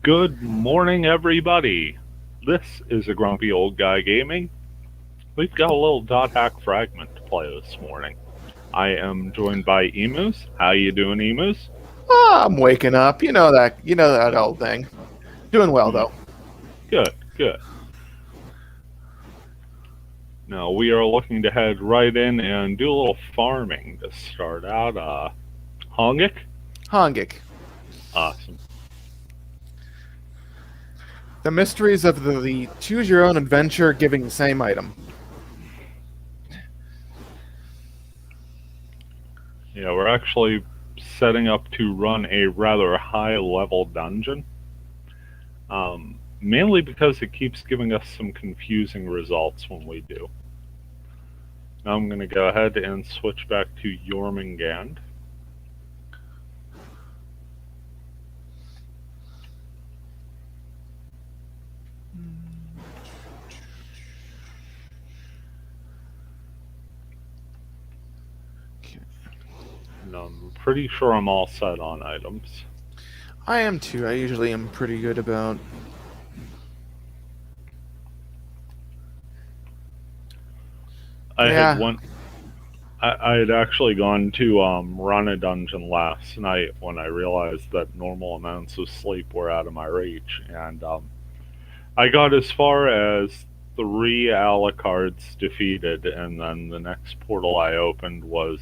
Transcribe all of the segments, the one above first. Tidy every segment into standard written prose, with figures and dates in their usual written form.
Good morning, everybody. This is a Grumpy Old Guy Gaming. We've got a little dot hack fragment to play this morning. I am joined by Emuz. How you doing, Emuz? I'm waking up. You know that old thing. Doing well though. Good, good. Now we are looking to head right in and do a little farming to start out. Hongik? Hongik. Awesome. The mysteries of the choose your own adventure giving the same item. Yeah, we're actually setting up to run a rather high level dungeon. Mainly because it keeps giving us some confusing results when we do. Now I'm going to go ahead and switch back to Jormungand. And I'm pretty sure I'm all set on items. I am too. I usually am pretty good about. I had actually gone to run a dungeon last night when I realized that normal amounts of sleep were out of my reach, and I got as far as 3 Alucards defeated, and then the next portal I opened was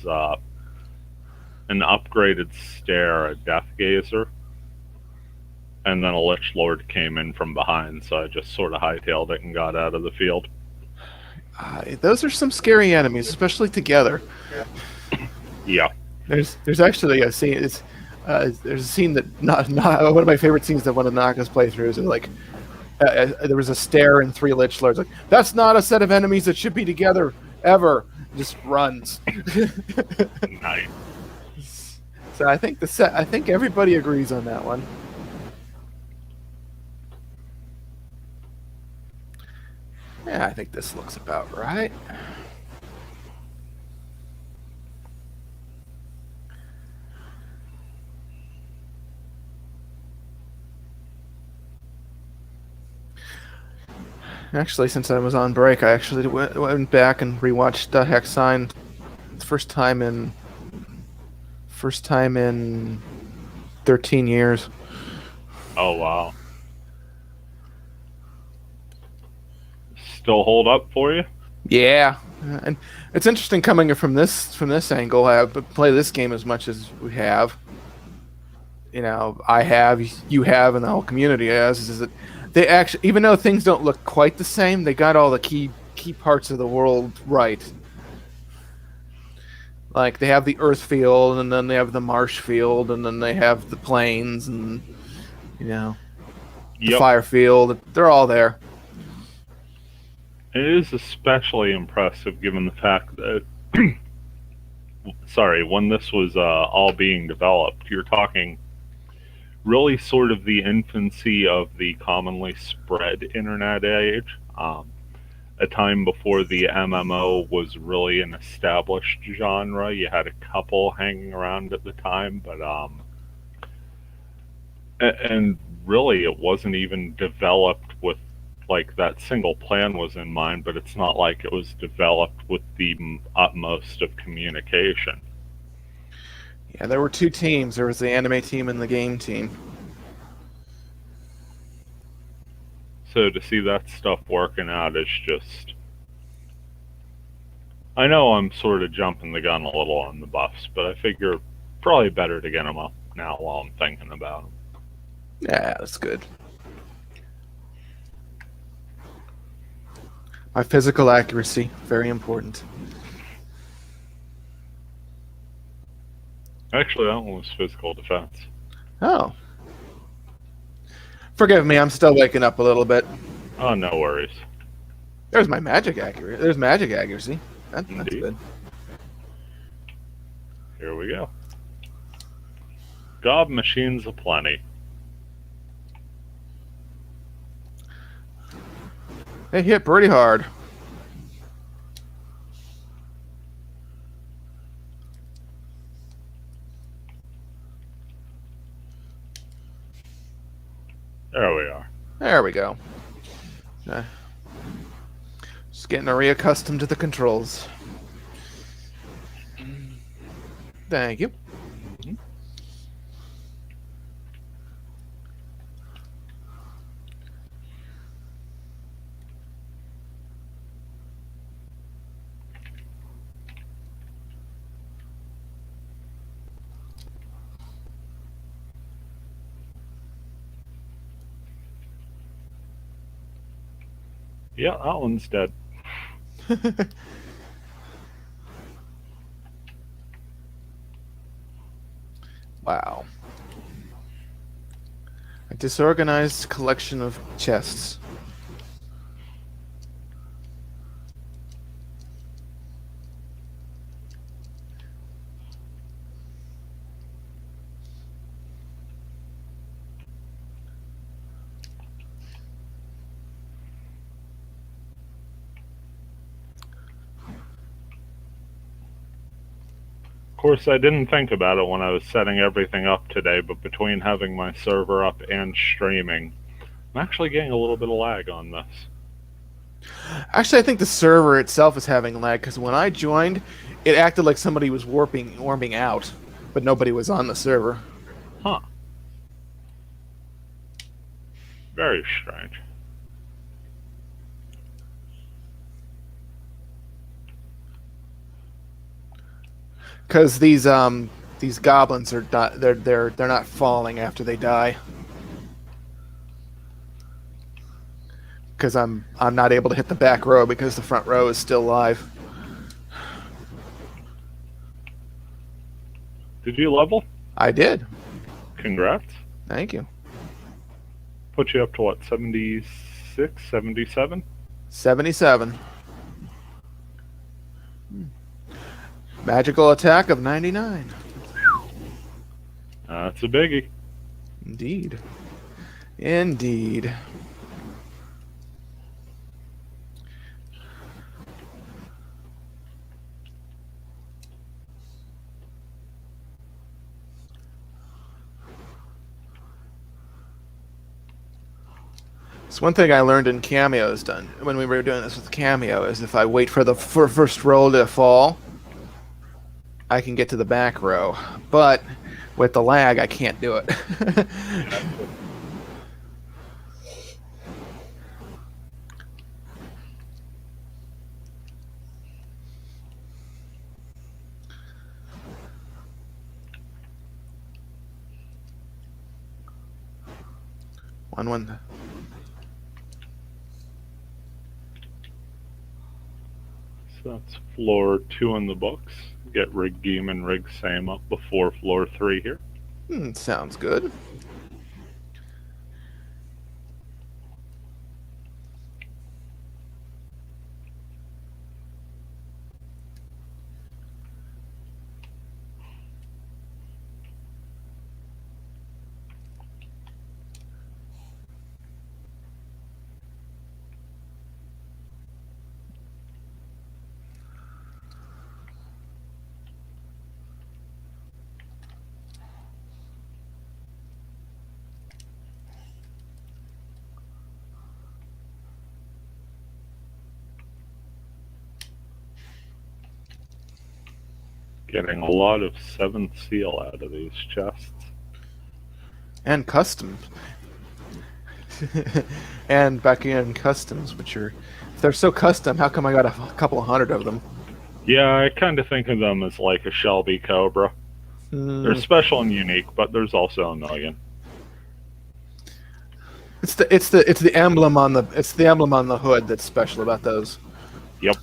an upgraded stair, a Death Gazer, and then a Lich Lord came in from behind, so I just sort of hightailed it and got out of the field. Those are some scary enemies, especially together. Yeah. There's actually a scene. There's a scene that not one of my favorite scenes that one of Naka's playthroughs. And like there was a stair and 3 Lich Lords. Like that's not a set of enemies that should be together ever. Just runs. Nice. So I think everybody agrees on that one. Yeah, I think this looks about right. Actually, since I was on break, I actually went back and rewatched Hex Sign. First time in 13 years. Oh wow. Still hold up for you? Yeah, and it's interesting coming from this angle. I play this game as much as we have. I have, you have, and the whole community has. Is that they actually, even though things don't look quite the same, they got all the key parts of the world right. Like they have the earth field, and then they have the marsh field, and then they have the plains, and the fire field. They're all there. It is especially impressive given the fact that, when this was all being developed, you're talking really sort of the infancy of the commonly spread internet age, a time before the MMO was really an established genre. You had a couple hanging around at the time, but and really it wasn't even developed with like that single plan was in mind, but it's not like it was developed with the utmost of communication. Yeah, there were 2 teams. There was the anime team and the game team. So to see that stuff working out is just... I know I'm sort of jumping the gun a little on the buffs, but I figure probably better to get them up now while I'm thinking about them. Yeah, that's good. My physical accuracy, very important. Actually, that one was physical defense. Oh. Forgive me, I'm still waking up a little bit. Oh, no worries. There's my magic accuracy. There's magic accuracy. That's good. Here we go. Gob machines aplenty. They hit pretty hard. There we are. There we go. Just getting reaccustomed to the controls. Thank you. Yeah, that one's dead. Wow. A disorganized collection of chests. Of course, I didn't think about it when I was setting everything up today, but between having my server up and streaming, I'm actually getting a little bit of lag on this. Actually, I think the server itself is having lag because when I joined, it acted like somebody was warming out, but nobody was on the server. Huh. Very strange. Because these goblins are they're not falling after they die. Because I'm not able to hit the back row because the front row is still live. Did you level? I did. Congrats. Thank you. Put you up to what, 76, 77? 77. Magical attack of 99. That's a biggie. Indeed. Indeed. So one thing I learned in Cameo's done when we were doing this with Cameo is if I wait for the first roll to fall, I can get to the back row. But with the lag, I can't do it. One. So that's floor 2 in the books. Get Rig Game and Rig Same up before floor 3 here. Sounds good. Getting a lot of 7th seal out of these chests. And customs. And back in customs, which are... If they're so custom, how come I got a couple of hundred of them? Yeah, I kind of think of them as like a Shelby Cobra. They're special and unique, but there's also a million. It's the emblem on the hood that's special about those. Yep.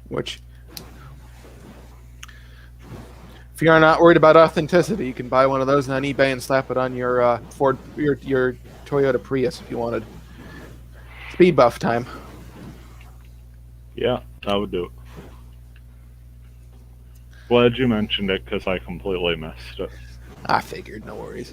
Which, if you're not worried about authenticity, you can buy one of those on eBay and slap it on your your Toyota Prius if you wanted. Speed buff time. Yeah, that would do it. Glad you mentioned it because I completely missed it. I figured, no worries.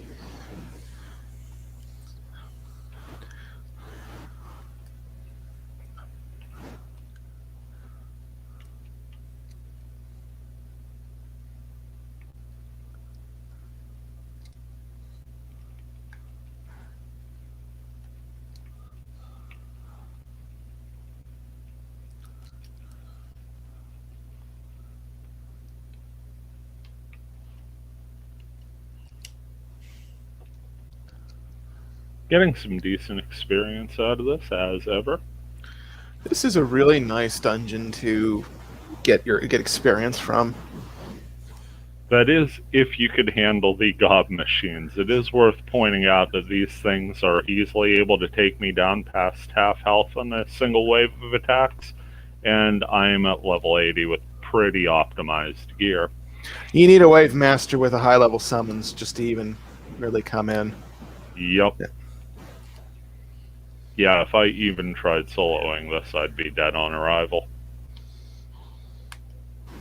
Getting some decent experience out of this, as ever. This is a really nice dungeon to get experience from. That is, if you could handle the gob machines. It is worth pointing out that these things are easily able to take me down past half health on a single wave of attacks, and I'm at level 80 with pretty optimized gear. You need a wave master with a high level summons just to even really come in. Yep. Yeah, if I even tried soloing this, I'd be dead on arrival.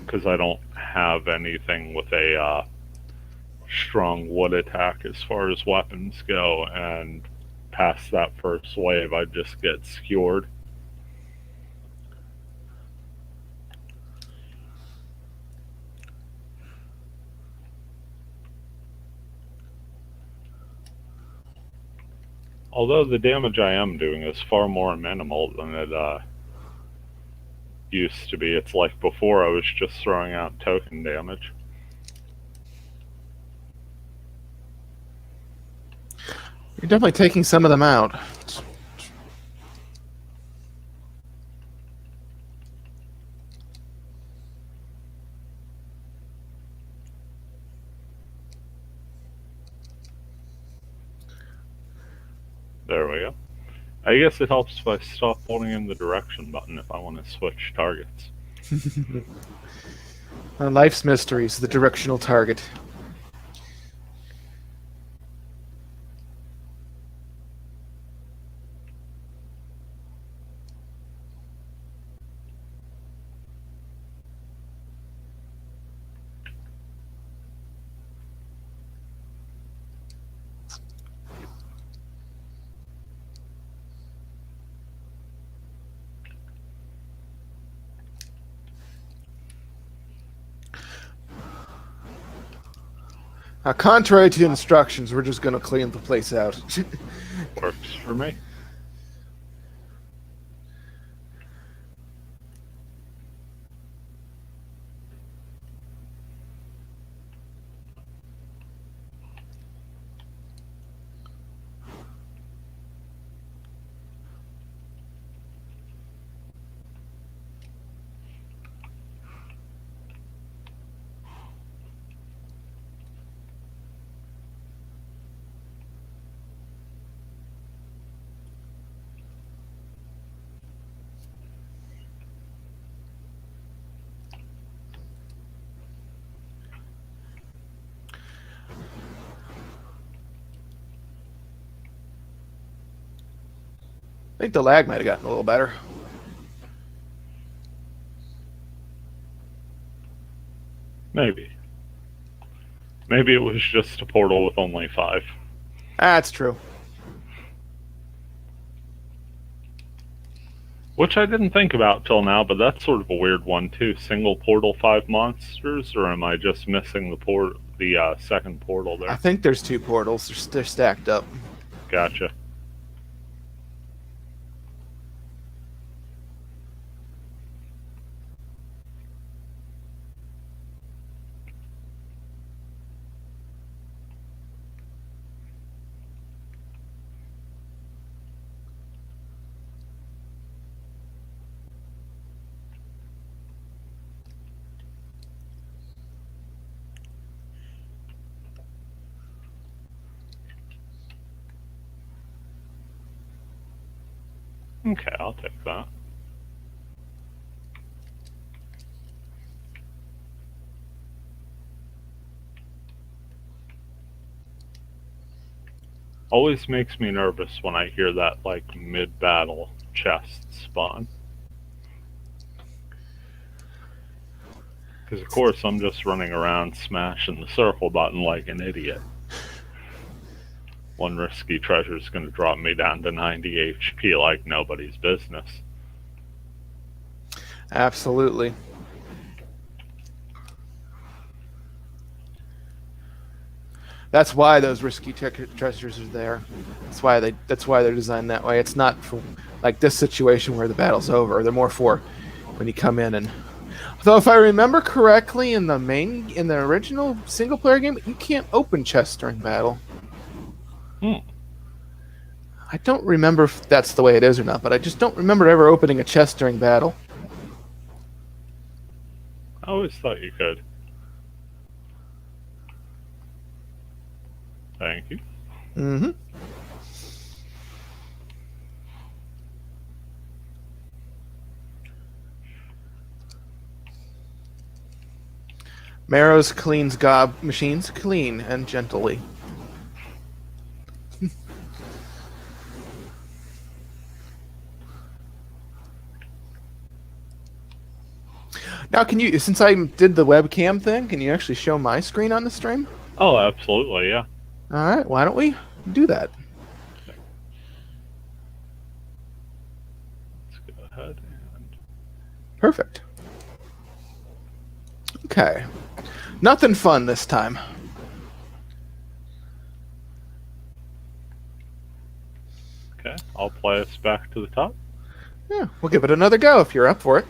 Because I don't have anything with a strong wood attack as far as weapons go, and past that first wave, I'd just get skewered. Although the damage I am doing is far more minimal than it used to be. It's like before I was just throwing out token damage. You're definitely taking some of them out. There we go. I guess it helps if I stop holding in the direction button if I want to switch targets. Life's mysteries, the directional target. Contrary to instructions, we're just going to clean the place out. Works for me. I think the lag might have gotten a little better. Maybe. Maybe it was just a portal with only 5. That's true. Which I didn't think about till now, but that's sort of a weird one too. Single portal 5 monsters, or am I just missing the second portal there? I think there's 2 portals. They're stacked up. Gotcha. Okay, I'll take that. Always makes me nervous when I hear that, like, mid-battle chest spawn. Because, of course, I'm just running around smashing the circle button like an idiot. One risky treasure is going to drop me down to 90 HP like nobody's business. Absolutely. That's why those risky treasures are there. That's why they're designed that way. It's not for like this situation where the battle's over. They're more for when you come in and. Though if I remember correctly, in the original single player game, you can't open chests during battle. I don't remember if that's the way it is or not, but I just don't remember ever opening a chest during battle. I always thought you could. Thank you. Mm-hmm. Marrows cleans gob machines clean and gently. Now, can you, since I did the webcam thing, can you actually show my screen on the stream? Oh, absolutely, yeah. All right, why don't we do that? Let's go ahead and... Perfect. Okay. Nothing fun this time. Okay, I'll play us back to the top. Yeah, we'll give it another go if you're up for it.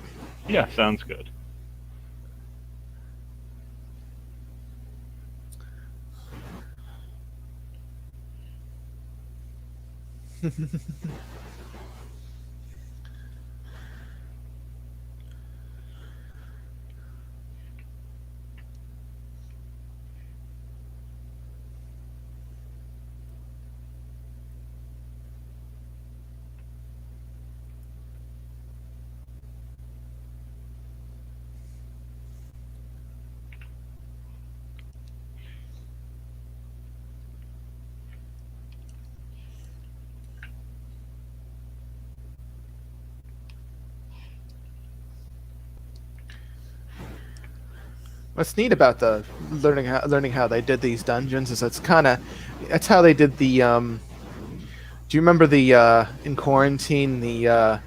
Yeah, sounds good. What's neat about the learning how they did these dungeons is that's how they did the do you remember the in Quarantine the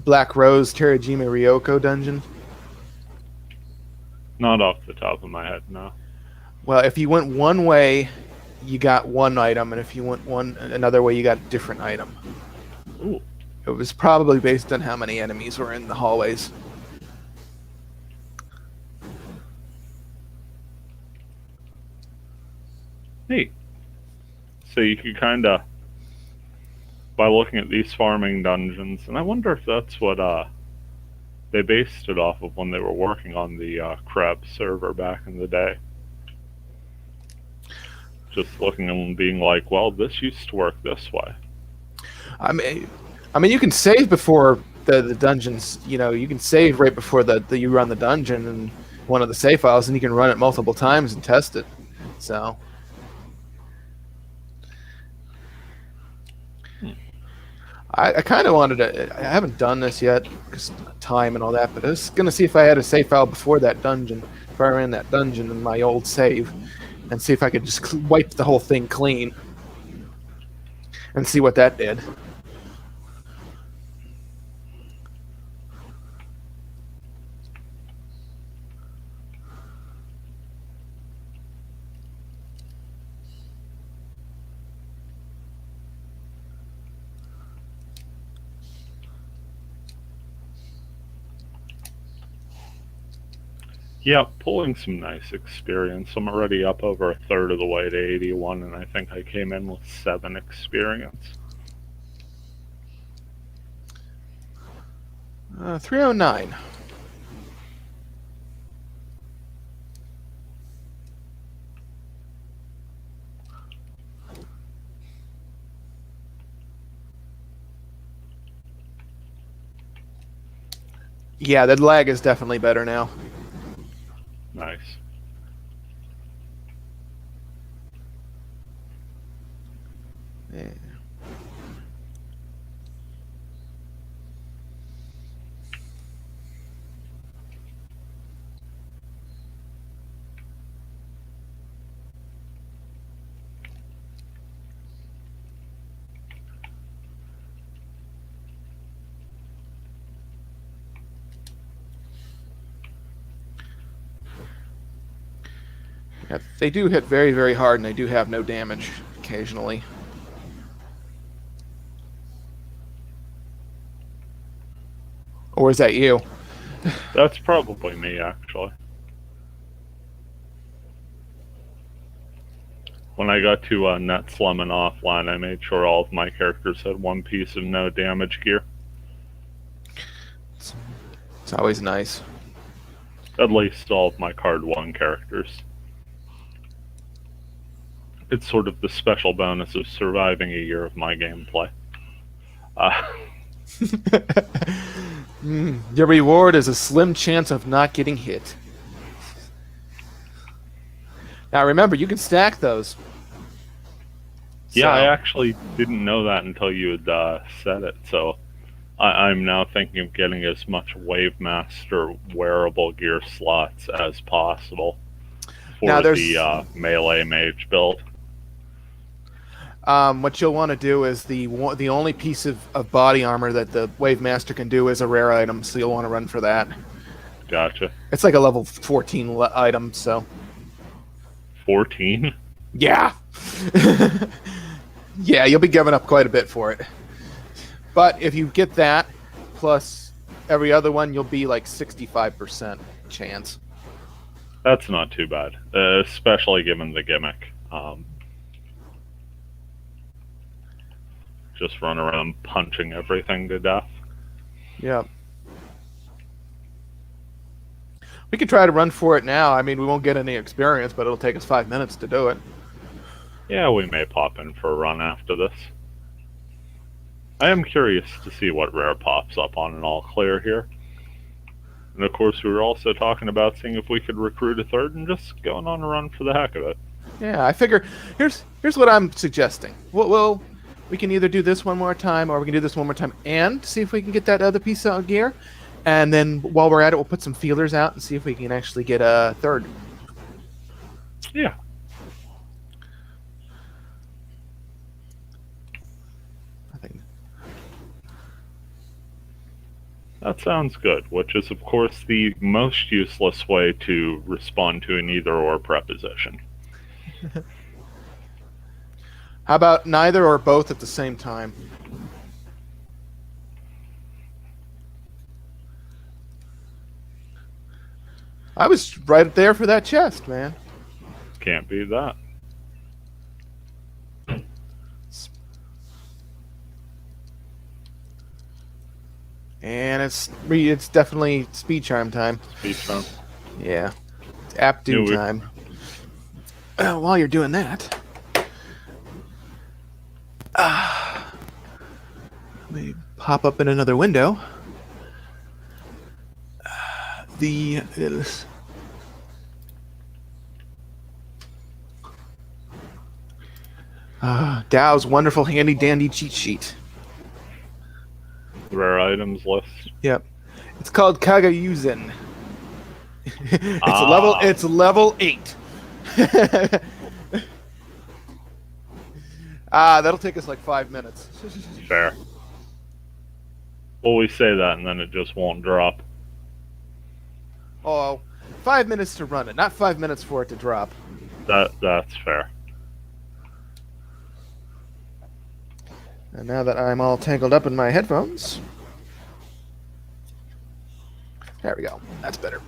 Black Rose Terajima Ryoko dungeon? Not off the top of my head, no. Well, if you went one way, you got one item, and if you went another way, you got a different item. Ooh. It was probably based on how many enemies were in the hallways. Neat. So you could kind of, by looking at these farming dungeons, and I wonder if that's what they based it off of when they were working on the crab server back in the day. Just looking and being like, well, this used to work this way. I mean, you can save before the dungeons. You know, you can save right before you run the dungeon and one of the save files, and you can run it multiple times and test it. So. I kind of wanted to. I haven't done this yet because time and all that, but I was gonna see if I had a save file before that dungeon, if I ran that dungeon in my old save, and see if I could just wipe the whole thing clean, and see what that did. Yeah, pulling some nice experience. I'm already up over a third of the way to 81, and I think I came in with 7 experience. 309. Yeah, the lag is definitely better now. Nice. Yeah. Yeah, they do hit very, very hard, and they do have no damage occasionally. Or is that you? That's probably me, actually. When I got to net slumming offline, I made sure all of my characters had one piece of no damage gear. It's always nice. At least all of my card 1 characters. It's sort of the special bonus of surviving a year of my gameplay. Your reward is a slim chance of not getting hit. Now remember, you can stack those. Yeah, I actually didn't know that until you had said it, so I'm now thinking of getting as much Wavemaster wearable gear slots as possible for the melee mage build. What you'll want to do is the only piece of body armor that the Wavemaster can do is a rare item, so you'll want to run for that. Gotcha. It's like a level 14 item, so... 14? Yeah! Yeah, you'll be giving up quite a bit for it. But if you get that, plus every other one, you'll be like 65% chance. That's not too bad, especially given the gimmick. Just run around punching everything to death. Yeah. We could try to run for it now. I mean, we won't get any experience, but it'll take us 5 minutes to do it. Yeah, we may pop in for a run after this. I am curious to see what rare pops up on an all clear here. And of course, we were also talking about seeing if we could recruit a third and just going on a run for the heck of it. Yeah, I figure here's what I'm suggesting. We can either do this one more time, or we can do this one more time and see if we can get that other piece of gear. And then while we're at it, we'll put some feelers out and see if we can actually get a third. Yeah. I think that sounds good, which is, of course, the most useless way to respond to an either-or preposition. How about neither or both at the same time? I was right there for that chest, man. Can't beat that. And it's definitely speed charm time. Speed charm. Yeah. It's app do time. While you're doing that, let me pop up in another window. Dow's wonderful handy dandy cheat sheet. Rare items list. Yep. It's called Kagayuzen. It's level 8. That'll take us like 5 minutes. Fair. Well, we say that and then it just won't drop. Oh, 5 minutes to run it, not 5 minutes for it to drop. That's fair. And now that I'm all tangled up in my headphones, there we go. That's better.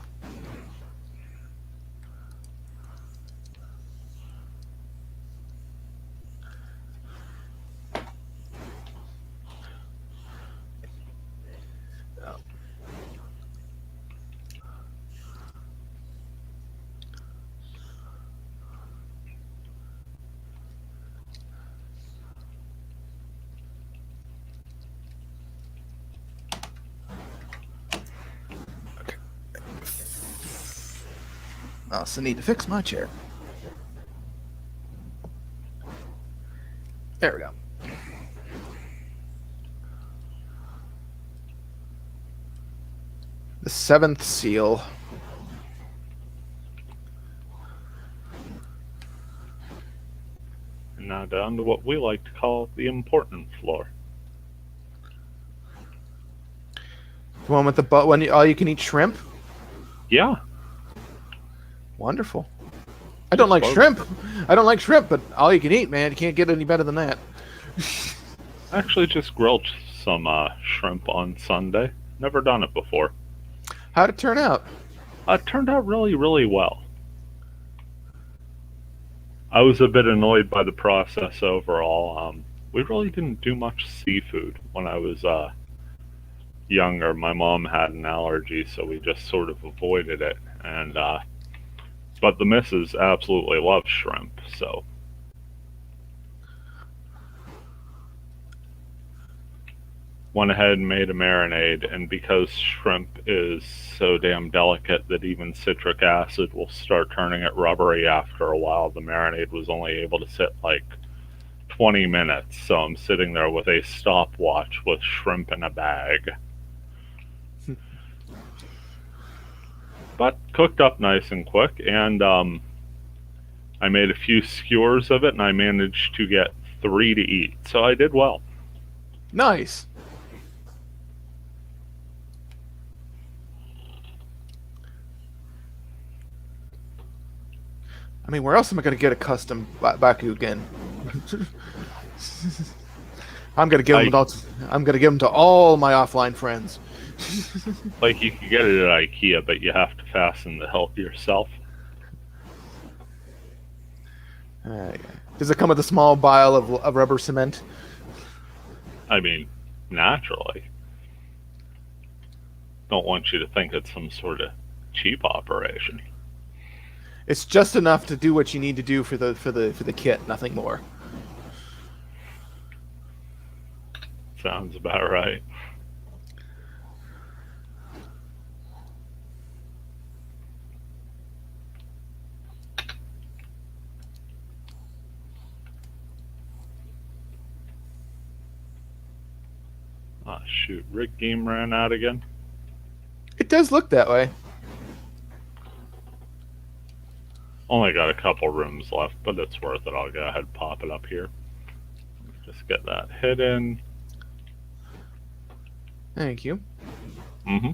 I also need to fix my chair. There we go. The 7th seal. And now down to what we like to call the important floor. The one with the all you can eat shrimp? Yeah. Wonderful. I don't like shrimp. But all you can eat, man. You can't get any better than that. I actually just grilled some shrimp on Sunday. Never done it before. How'd it turn out? It turned out really, really well. I was a bit annoyed by the process overall. We really didn't do much seafood when I was younger. My mom had an allergy, so we just sort of avoided it. And but the missus absolutely loves shrimp, so went ahead and made a marinade. And because shrimp is so damn delicate that even citric acid will start turning it rubbery after a while, the marinade was only able to sit like 20 minutes. So I'm sitting there with a stopwatch with shrimp in a bag. But cooked up nice and quick, and I made a few skewers of it, and I managed to get 3 to eat. So I did well. Nice. I mean, where else am I going to get a custom Baku again? I'm going to give them. I'm going to give them to all my offline friends. Like, you could get it at IKEA, but you have to fasten the hilt yourself. Does it come with a small vial of rubber cement? I mean, naturally. Don't want you to think it's some sort of cheap operation. It's just enough to do what you need to do for the kit, nothing more. Sounds about right. Oh shoot, rig game ran out again. It does look that way. Only got a couple rooms left, but it's worth it. I'll go ahead and pop it up here. Just get that hidden. Thank you. Mm-hmm.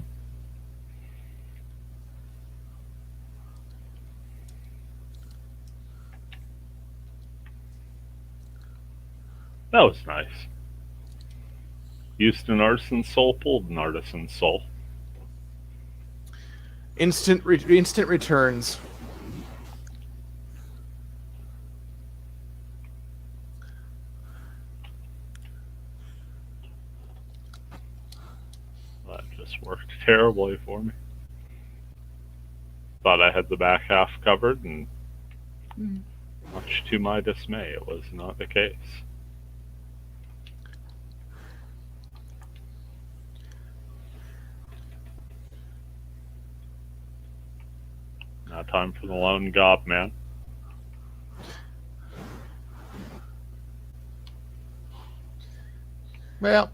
That was nice. Used an artisan soul, pulled an artisan soul. Instant returns. That just worked terribly for me. Thought I had the back half covered, and much to my dismay, it was not the case. Now time for the lone gob, man. Well,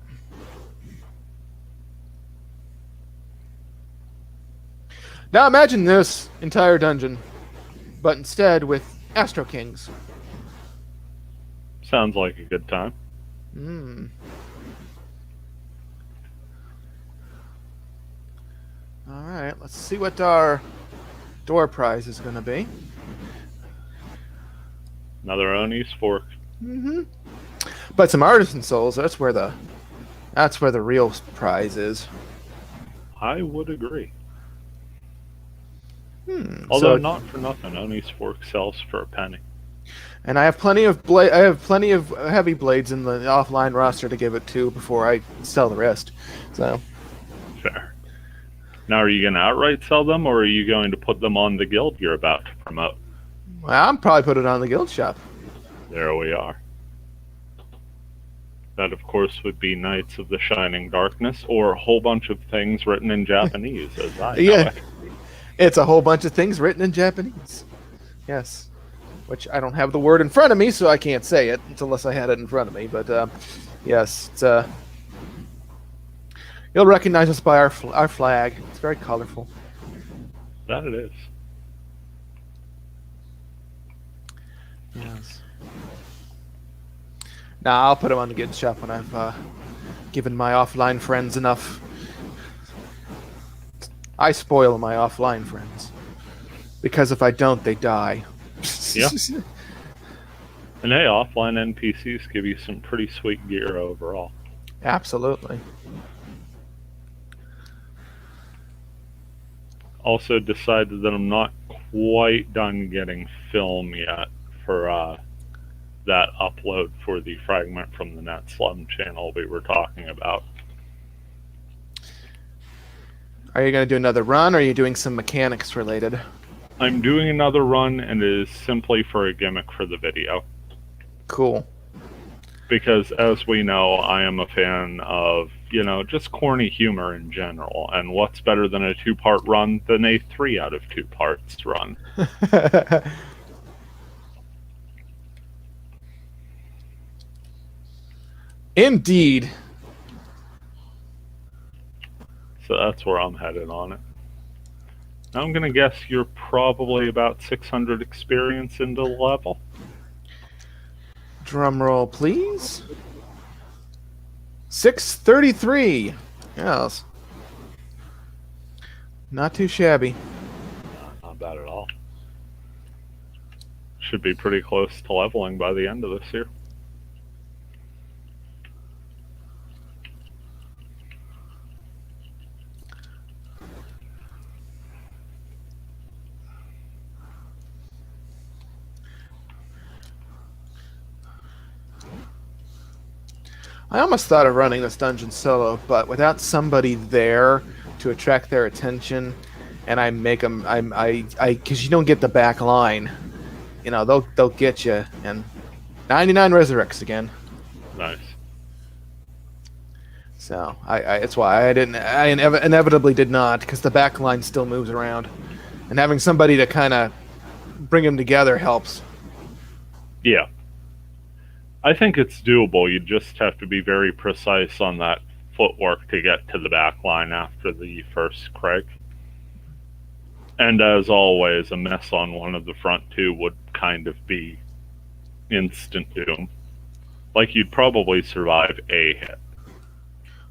now imagine this entire dungeon, but instead with Astro Kings. Sounds like a good time. All right, let's see what our door prize is going to be. Another Oni's fork. But some artisan souls. That's where the real prize is. I would agree. Although not for nothing, Oni's fork sells for a penny. And I have plenty of heavy blades in the offline roster to give it to before I sell the rest. So fair. Now, are you going to outright sell them, or are you going to put them on the guild you're about to promote? Well, I'll probably put it on the guild shop. There we are. That, of course, would be Knights of the Shining Darkness, or a whole bunch of things written in Japanese, as I know it. It's a whole bunch of things written in Japanese. Yes. Which I don't have the word in front of me, so I can't say it unless I had it in front of me. But, yes, it's... You'll recognize us by our flag. It's very colorful. That it is. Yes. Now I'll put them on the guild shop when I've given my offline friends enough. I spoil my offline friends. Because if I don't, they die. Yeah. And hey, offline NPCs give you some pretty sweet gear overall. Absolutely. Also decided that I'm not quite done getting film yet for that upload for the fragment from the NetSlum channel we were talking about. Are you going to do another run, or are you doing some mechanics related? I'm doing another run, and it is simply for a gimmick for the video. Cool. Because, as we know, I am a fan of, just corny humor in general. And what's better than a 2-part run than a 3 out of 2 parts run? Indeed. So that's where I'm headed on it. Now I'm going to guess you're probably about 600 experience into the level. Drum roll, please. 633. Yes. Not too shabby. Not bad at all. Should be pretty close to leveling by the end of this year. I almost thought of running this dungeon solo, but without somebody there to attract their attention, and I make them, because you don't get the back line, they'll get you, and 99 resurrects again. Nice. So it's why I inevitably did not, because the back line still moves around, and having somebody to kind of bring them together helps. Yeah. I think it's doable. You just have to be very precise on that footwork to get to the back line after the first Craig. And as always, a miss on one of the front two would kind of be instant doom. Like, you'd probably survive a hit.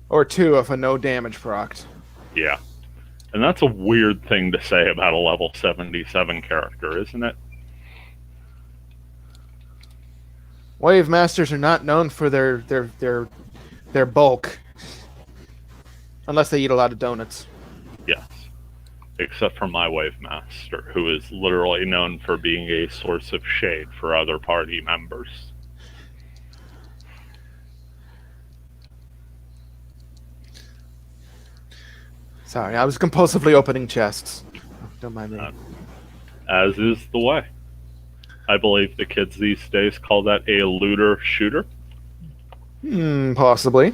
Or 2 if a no damage procced. Yeah. And that's a weird thing to say about a level 77 character, isn't it? Wave masters are not known for their bulk, unless they eat a lot of donuts. Yes, except for my wave master, who is literally known for being a source of shade for other party members. Sorry, I was compulsively opening chests. Don't mind me. As is the way. I believe the kids these days call that a looter shooter. Possibly.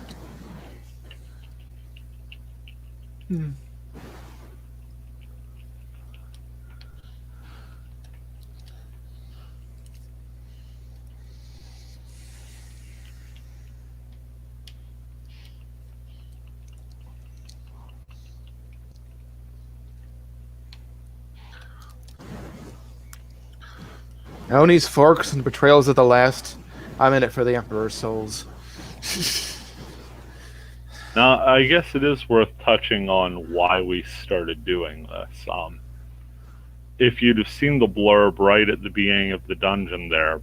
Oni's forks and betrayals of the last. I'm in it for the Emperor's souls. Now, I guess it is worth touching on why we started doing this. If you'd have seen the blurb right at the beginning of the dungeon there,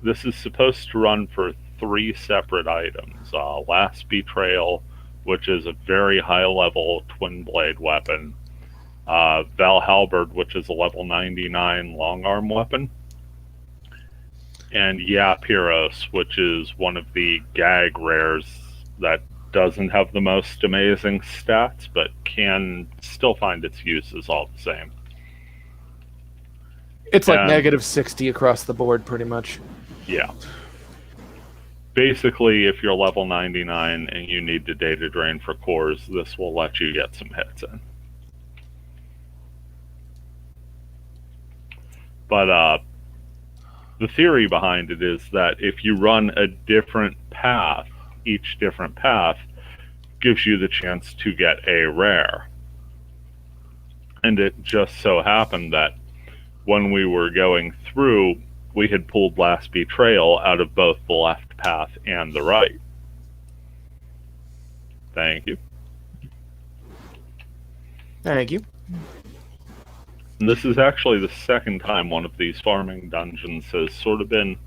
this is supposed to run for 3 separate items. Last Betrayal, which is a very high-level twin-blade weapon. Val Halberd, which is a level 99 long-arm weapon. And Yapiros, which is one of the gag rares that doesn't have the most amazing stats, but can still find its uses all the same. It's like negative 60 across the board, pretty much. Yeah. Basically, if you're level 99 and you need to data drain for cores, this will let you get some hits in. But, the theory behind it is that if you run a different path, each different path gives you the chance to get a rare. And it just so happened that when we were going through, we had pulled Last Betrayal out of both the left path and the right. Thank you. Thank you. And this is actually the second time one of these farming dungeons has sort of been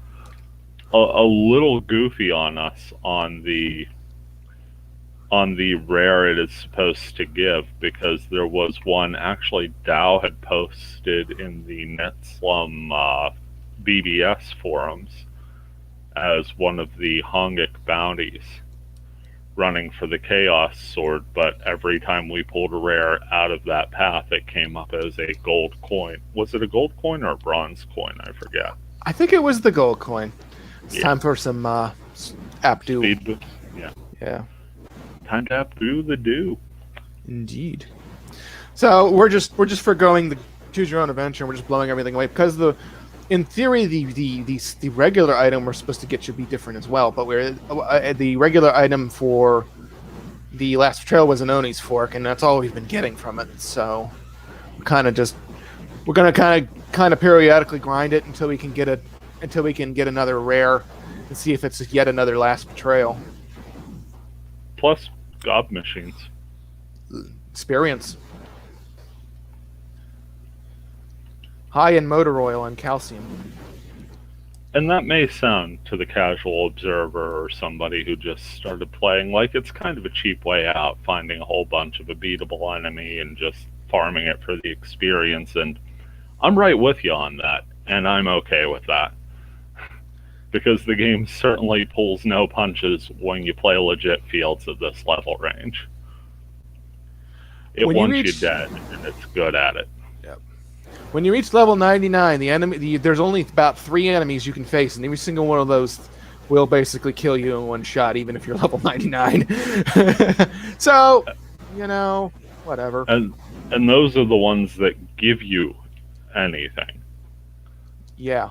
a little goofy on us on the rare it is supposed to give, because there was one actually Dow had posted in the NetSlum BBS forums as one of the Hongik bounties running for the Chaos Sword, but every time we pulled a rare out of that path, it came up as a gold coin. Was it a gold coin or a bronze coin? I forget. I think it was the gold coin. It's Yeah. time for some Abdu. Speed boost. Yeah. Yeah. Time to Abdu the do. Indeed. So we're just forgoing the choose your own adventure. And we're just blowing everything away because in theory the regular item we're supposed to get should be different as well. But the regular item for the last trail was an Oni's fork, and that's all we've been getting from it. So we're gonna kind of periodically grind it until we can get another rare and see if it's yet another last betrayal. Plus gob machines. Experience. High in motor oil and calcium. And that may sound to the casual observer or somebody who just started playing like it's kind of a cheap way out, finding a whole bunch of a beatable enemy and just farming it for the experience. And I'm right with you on that, and I'm okay with that. Because the game certainly pulls no punches when you play legit fields at this level range. It wants you dead, and it's good at it. Yep. When you reach level 99, there's only about 3 enemies you can face, and every single one of those will basically kill you in one shot, even if you're level 99. So, whatever. And those are the ones that give you anything. Yeah.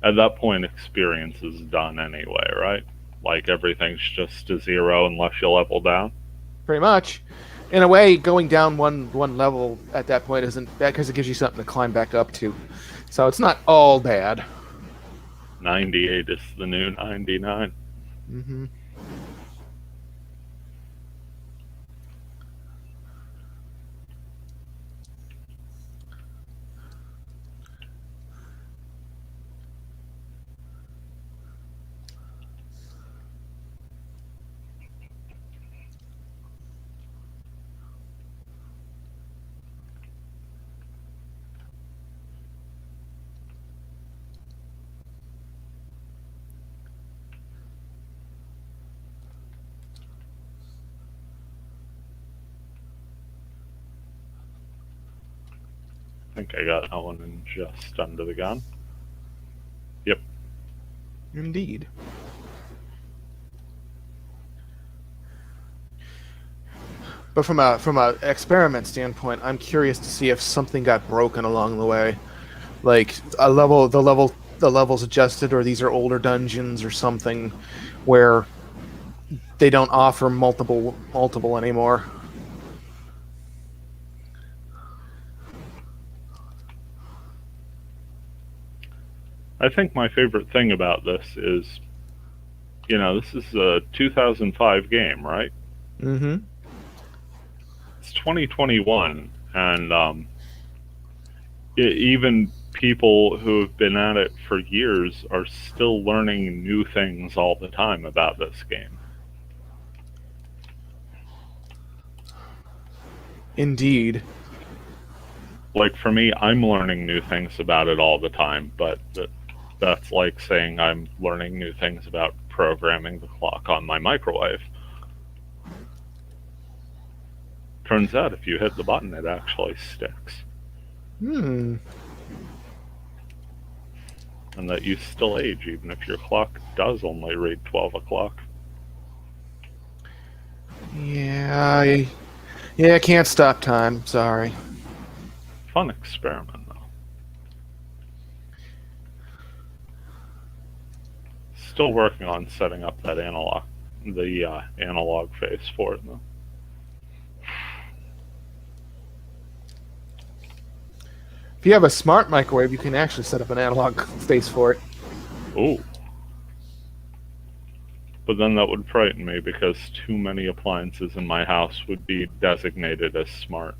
At that point, experience is done anyway, right? Like everything's just a 0 unless you level down. Pretty much. In a way, going down one level at that point isn't bad because it gives you something to climb back up to. So it's not all bad. 98 is the new 99. Mm-hmm. I think I got that one in just under the gun. Yep. Indeed. But from a experiment standpoint, I'm curious to see if something got broken along the way, like the levels adjusted, or these are older dungeons or something, where they don't offer multiple anymore. I think my favorite thing about this is, this is a 2005 game, right? Mm-hmm. It's 2021, and even people who have been at it for years are still learning new things all the time about this game. Indeed. Like for me, I'm learning new things about it all the time, but that's like saying I'm learning new things about programming the clock on my microwave. Turns out if you hit the button, it actually sticks. And that you still age, even if your clock does only read 12 o'clock. Yeah, I can't stop time. Sorry. Fun experiment, though. Still working on setting up that analog face for it, though. If you have a smart microwave, you can actually set up an analog face for it. Ooh. But then that would frighten me because too many appliances in my house would be designated as smart.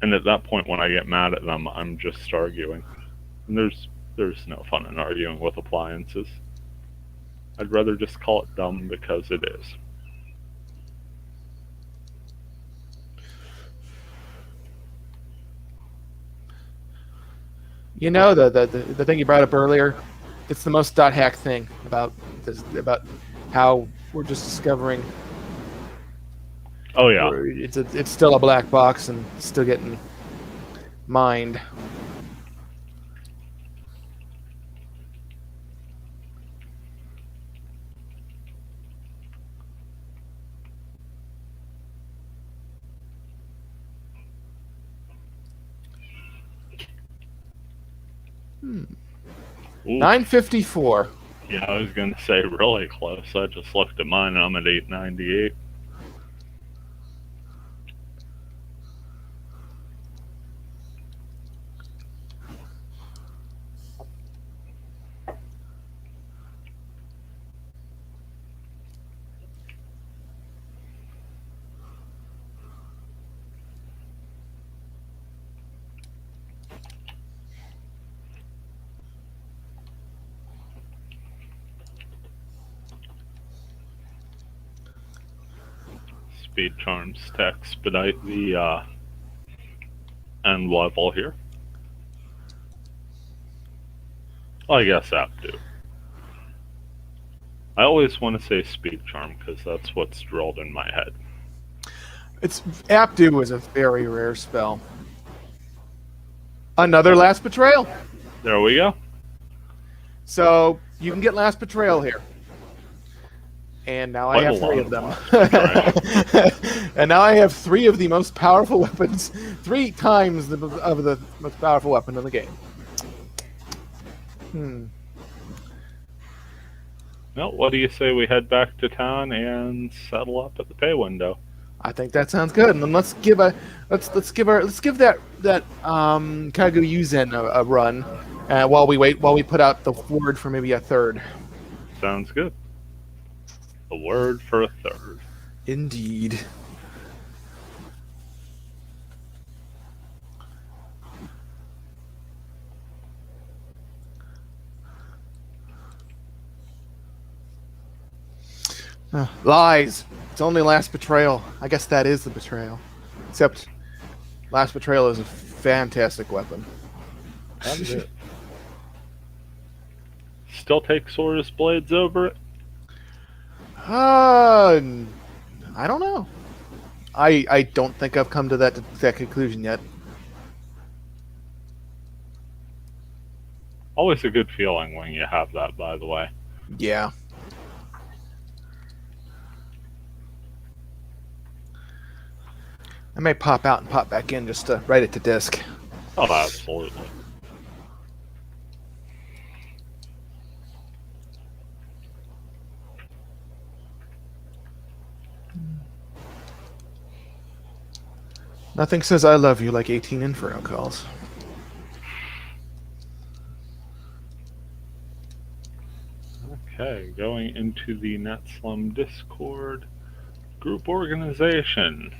And at that point, when I get mad at them, I'm just arguing. And there's no fun in arguing with appliances. I'd rather just call it dumb because it is. You know the thing you brought up earlier. It's the most dot hack thing about this, about how we're just discovering. Oh yeah. It's still a black box and still getting mined. Ooh. 954. Yeah, I was gonna say really close. I just looked at mine and I'm at 898. Speed charms to expedite the end level here. Well, I guess Aptu. I always want to say speed charm because that's what's drilled in my head. Aptu is a very rare spell. Another Last Betrayal. There we go. So you can get Last Betrayal here. And now I have 3 of them. And now I have 3 of the most powerful weapons. 3 times of the most powerful weapon in the game. Well, what do you say we head back to town and settle up at the pay window? I think that sounds good. And then let's give that Kagu Yuzen a run while we put out the word for maybe a 3rd. Sounds good. A word for a 3rd. Indeed. Lies. It's only Last Betrayal. I guess that is the betrayal. Except Last Betrayal is a fantastic weapon. That is it. Still take Sora's blades over it? I don't know. I don't think I've come to that conclusion yet. Always a good feeling when you have that, by the way. Yeah. I may pop out and pop back in just to write it to disk. Oh, absolutely. Nothing says I love you like 18 Inferno calls. Okay, going into the NetSlum Discord group organization.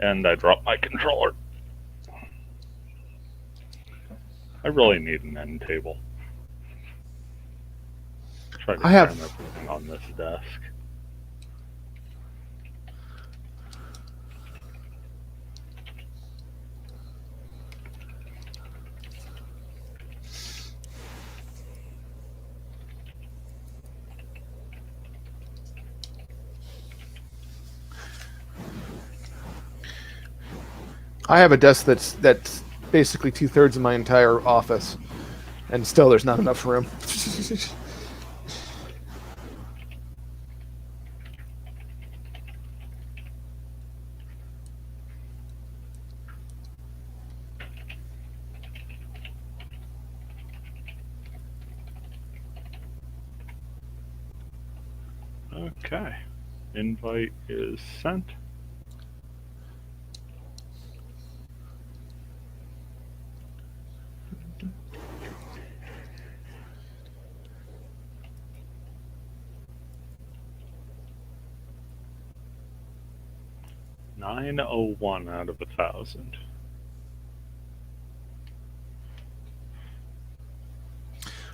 And I dropped my controller. I really need an end table. Try to cram everything on this desk. I have a desk that's basically 2/3 of my entire office, and still there's not enough room. Okay, invite is sent. $901 out of 1,000.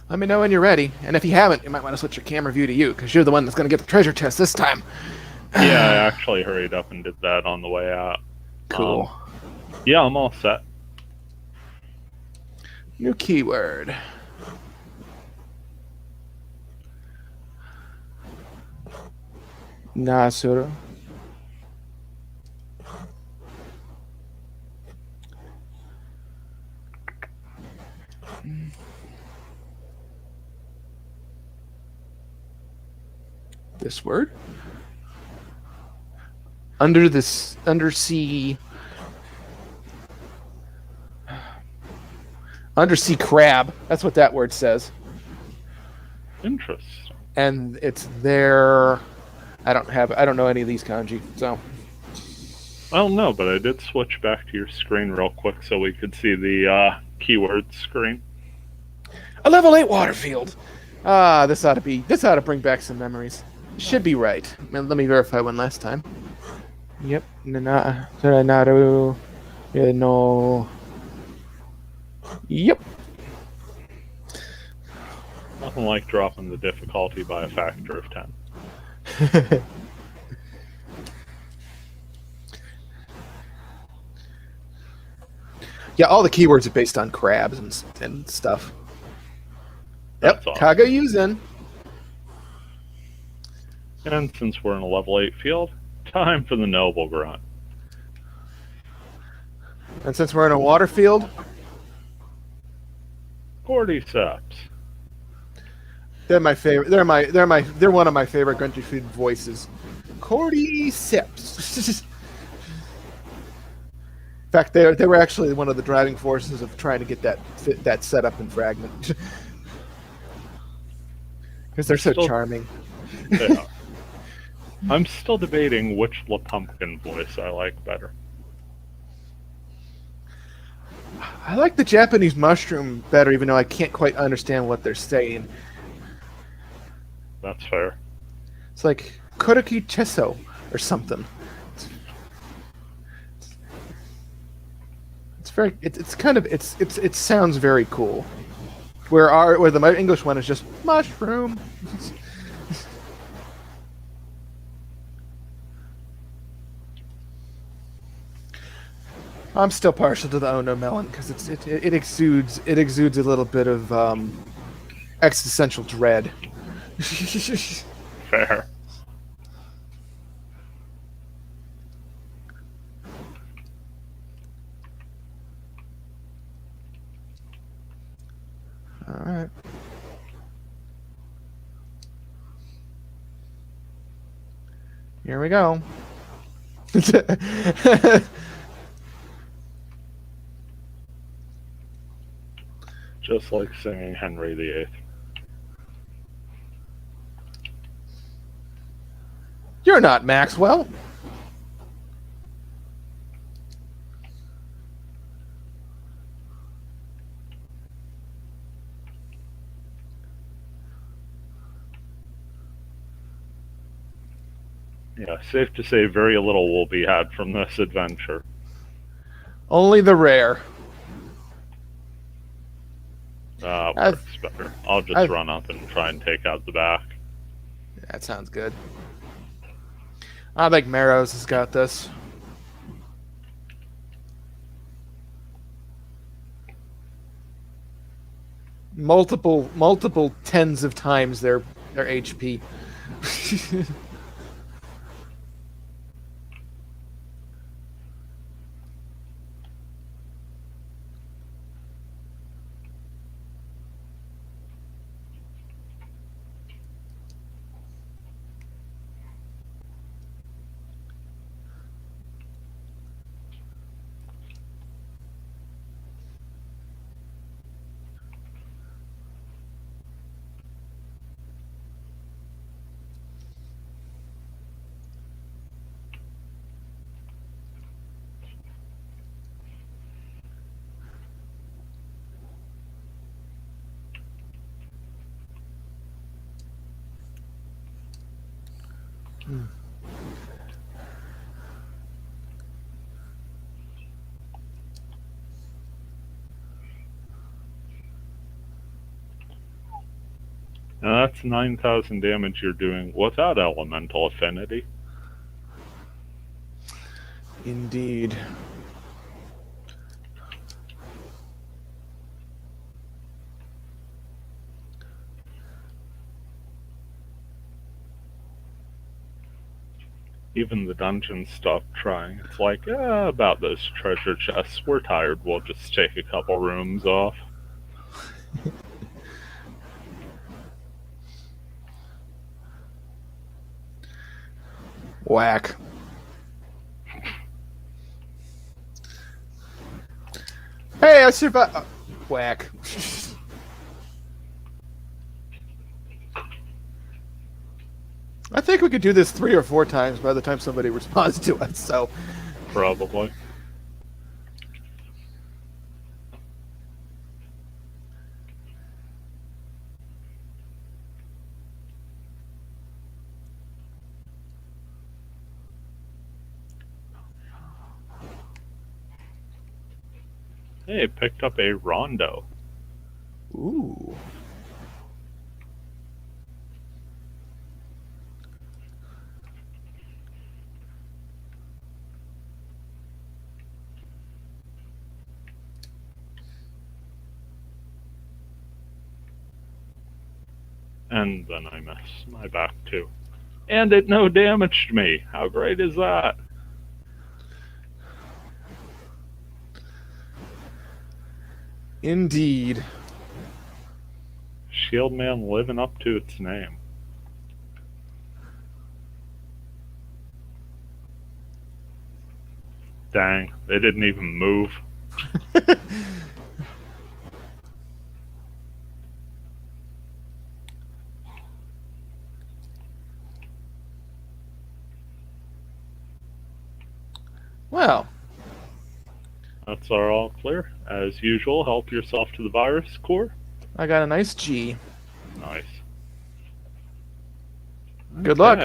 Let me know when you're ready, and if you haven't, you might want to switch your camera view to you, because you're the one that's going to get the treasure chest this time. Yeah, I actually hurried up and did that on the way out. Cool. Yeah, I'm all set. New keyword. Nasuru. This word? Undersea crab. That's what that word says. Interesting. And it's there. I don't know any of these kanji, so. I don't know, but I did switch back to your screen real quick so we could see the keyword screen. A level 8 water field. This ought to bring back some memories. Should be right. Let me verify one last time. Yep. Naru. No. Yep. Nothing like dropping the difficulty by a factor of 10. Yeah, all the keywords are based on crabs and stuff. Yep, Awesome. Kaga Yuzen. And since we're in a level 8 field, time for the noble grunt. And since we're in a water field, Cordyceps. they're my favorite. They're one of my favorite country food voices. Cordyceps. In fact, they were actually one of the driving forces of trying to get that set up in Fragment. Because they're so charming. Yeah. I'm still debating which La Pumpkin voice I like better. I like the Japanese mushroom better, even though I can't quite understand what they're saying. That's fair. It's like Kuroki Cheso or something. It sounds very cool. Where the English one is just mushroom. I'm still partial to the Ono melon because it exudes a little bit of existential dread. Fair. All right. Here we go. Just like singing Henry VIII. You're not Maxwell. Yeah, safe to say very little will be had from this adventure. Only the rare. Works better. I'll just run up and try and take out the back. That sounds good. I think Marrows has got this. Multiple tens of times their HP. Now that's 9,000 damage you're doing without elemental affinity. Indeed. Even the dungeon stopped trying. It's like, about those treasure chests. We're tired. We'll just take a couple rooms off. Whack. Hey, I survived. Whack. I think we could do this 3 or 4 times by the time somebody responds to us, so. Probably. Hey, picked up a rondo. Ooh. And then I miss my back too. And it no damaged me. How great is that? Indeed. Shield Man living up to its name. Dang, they didn't even move. Well. That's our all clear. As usual, help yourself to the virus core. I got a nice G. Nice. Good luck.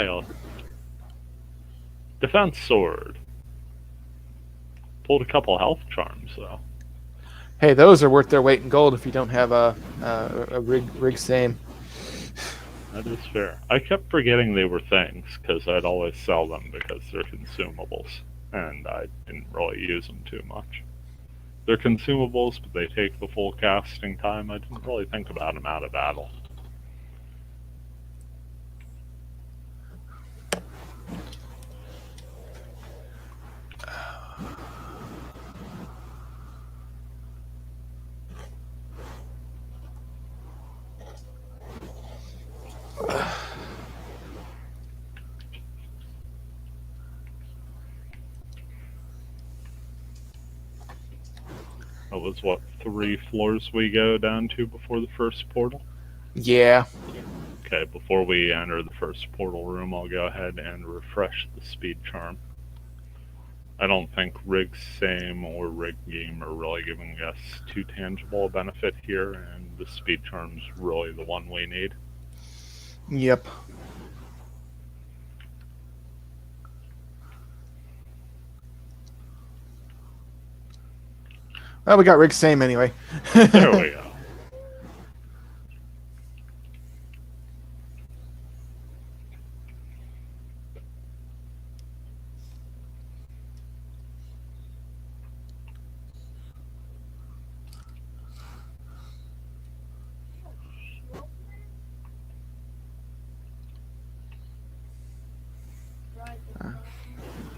Defense sword. Pulled a couple health charms though. Hey, those are worth their weight in gold if you don't have a rig same. That is fair. I kept forgetting they were things because I'd always sell them because they're consumables, and I didn't really use them too much. They're consumables, but they take the full casting time. I didn't really think about them out of battle. That was what, 3 floors we go down to before the first portal? Yeah. Okay, before we enter the first portal room, I'll go ahead and refresh the speed charm. I don't think Rig Same or Rig Game are really giving us too tangible a benefit here, and the speed charm's really the one we need. Yep. Well, we got rig same anyway. There we go.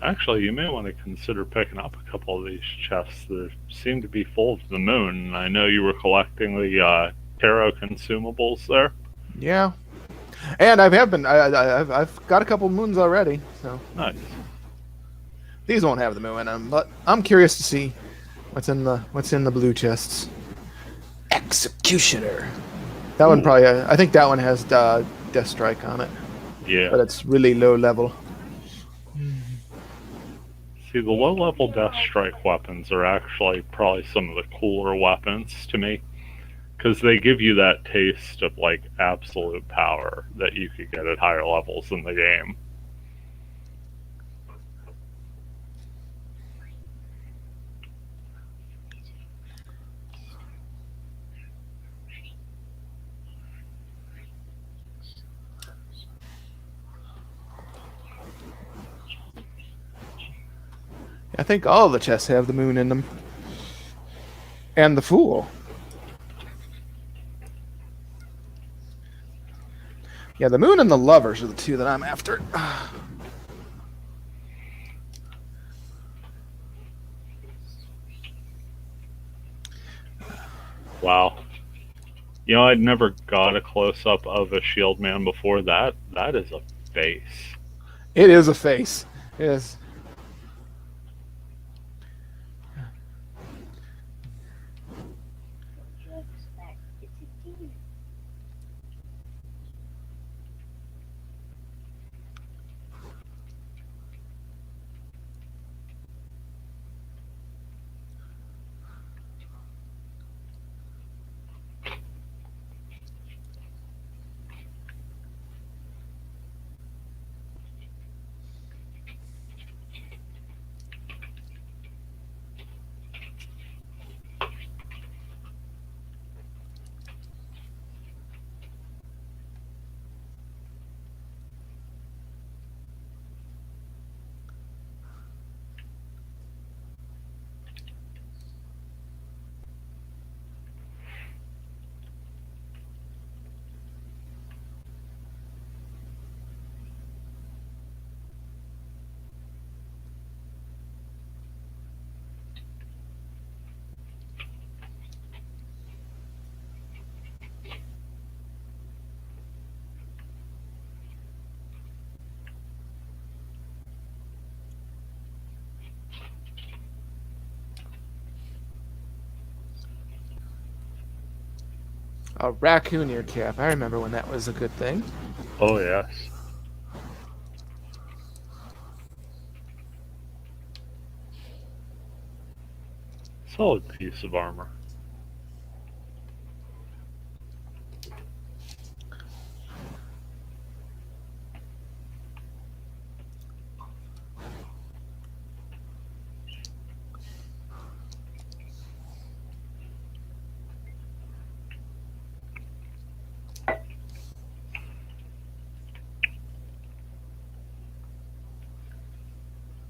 Actually, you may want to consider picking up a couple of these chests that seem to be full of the moon. I know you were collecting the tarot consumables there. Yeah, and I've got a couple moons already. So nice. These won't have the moon in them, but I'm curious to see what's in the blue chests. Executioner. That one probably. I think that one has Death Strike on it. Yeah. But it's really low level. See, the low-level Death Strike weapons are actually probably some of the cooler weapons to me, because they give you that taste of, like, absolute power that you could get at higher levels in the game. I think all the chests have the moon in them. And the Fool. Yeah, the moon and the lovers are the two that I'm after. Wow. You know, I'd never got a close up of a shield man before. That is a face. It is a face. Yes. A raccoon ear cap. I remember when that was a good thing. Oh, yes. Solid piece of armor.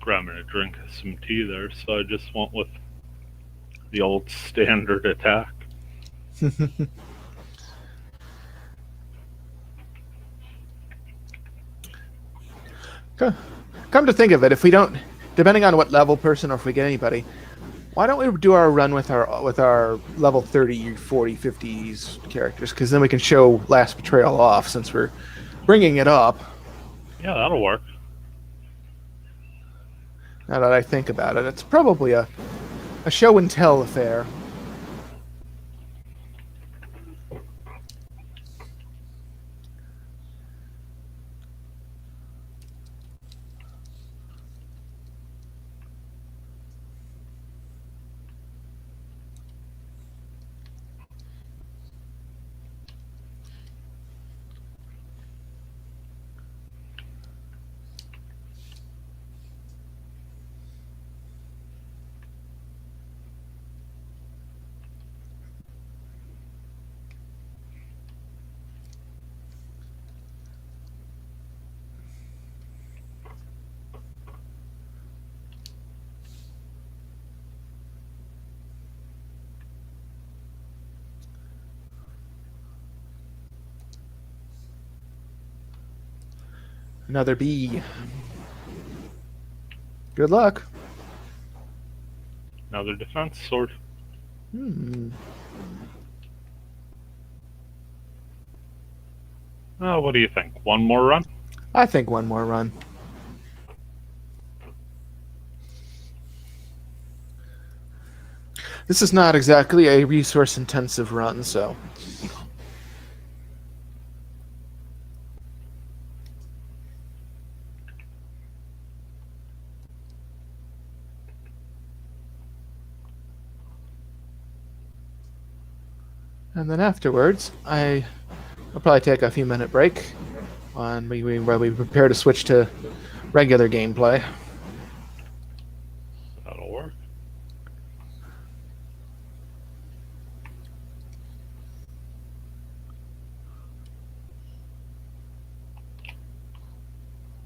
Grabbing a drink of some tea there, so I just went with the old standard attack. Come to think of it, if we don't, depending on what level person or if we get anybody, why don't we do our run with our level 30, 40, 50s characters? Because then we can show Last Betrayal off since we're bringing it up. Yeah, that'll work. Now that I think about it, it's probably a show and tell affair. Another bee. Good luck. Another defense sword. What do you think? One more run? I think one more run. This is not exactly a resource-intensive run, so... And then afterwards, I'll probably take a few minute break while we prepare to switch to regular gameplay. That'll work.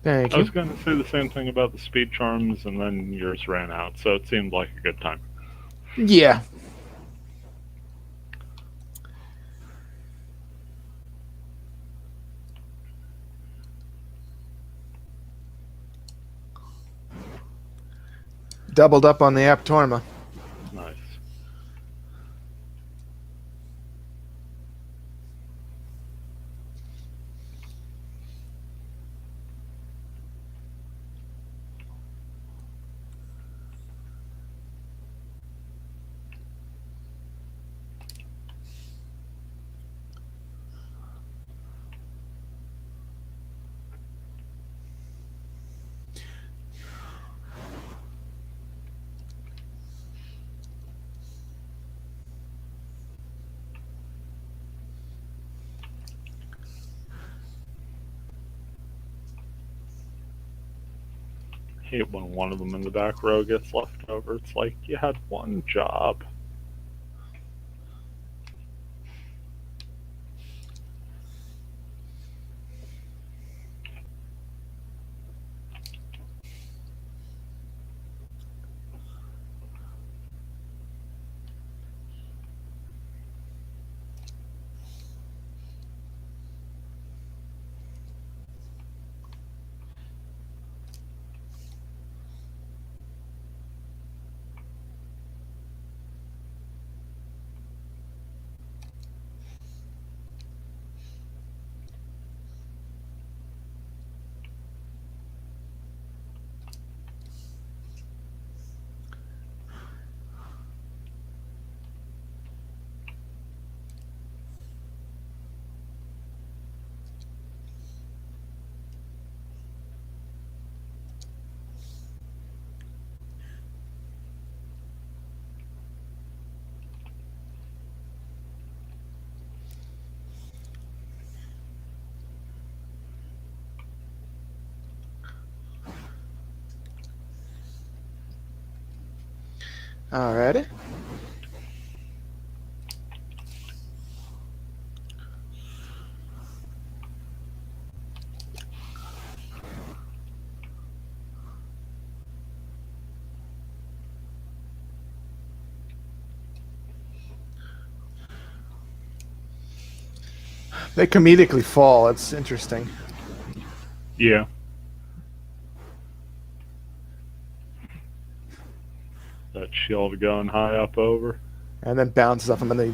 Thank you. I was going to say the same thing about the speed charms, and then yours ran out, so it seemed like a good time. Yeah. Doubled up on the Aptorma. Nice. hate when one of them in the back row gets left over. It's like you had one job. Alrighty. They comedically fall. It's interesting. Yeah. That shield going high up over. And then bounces off them and they...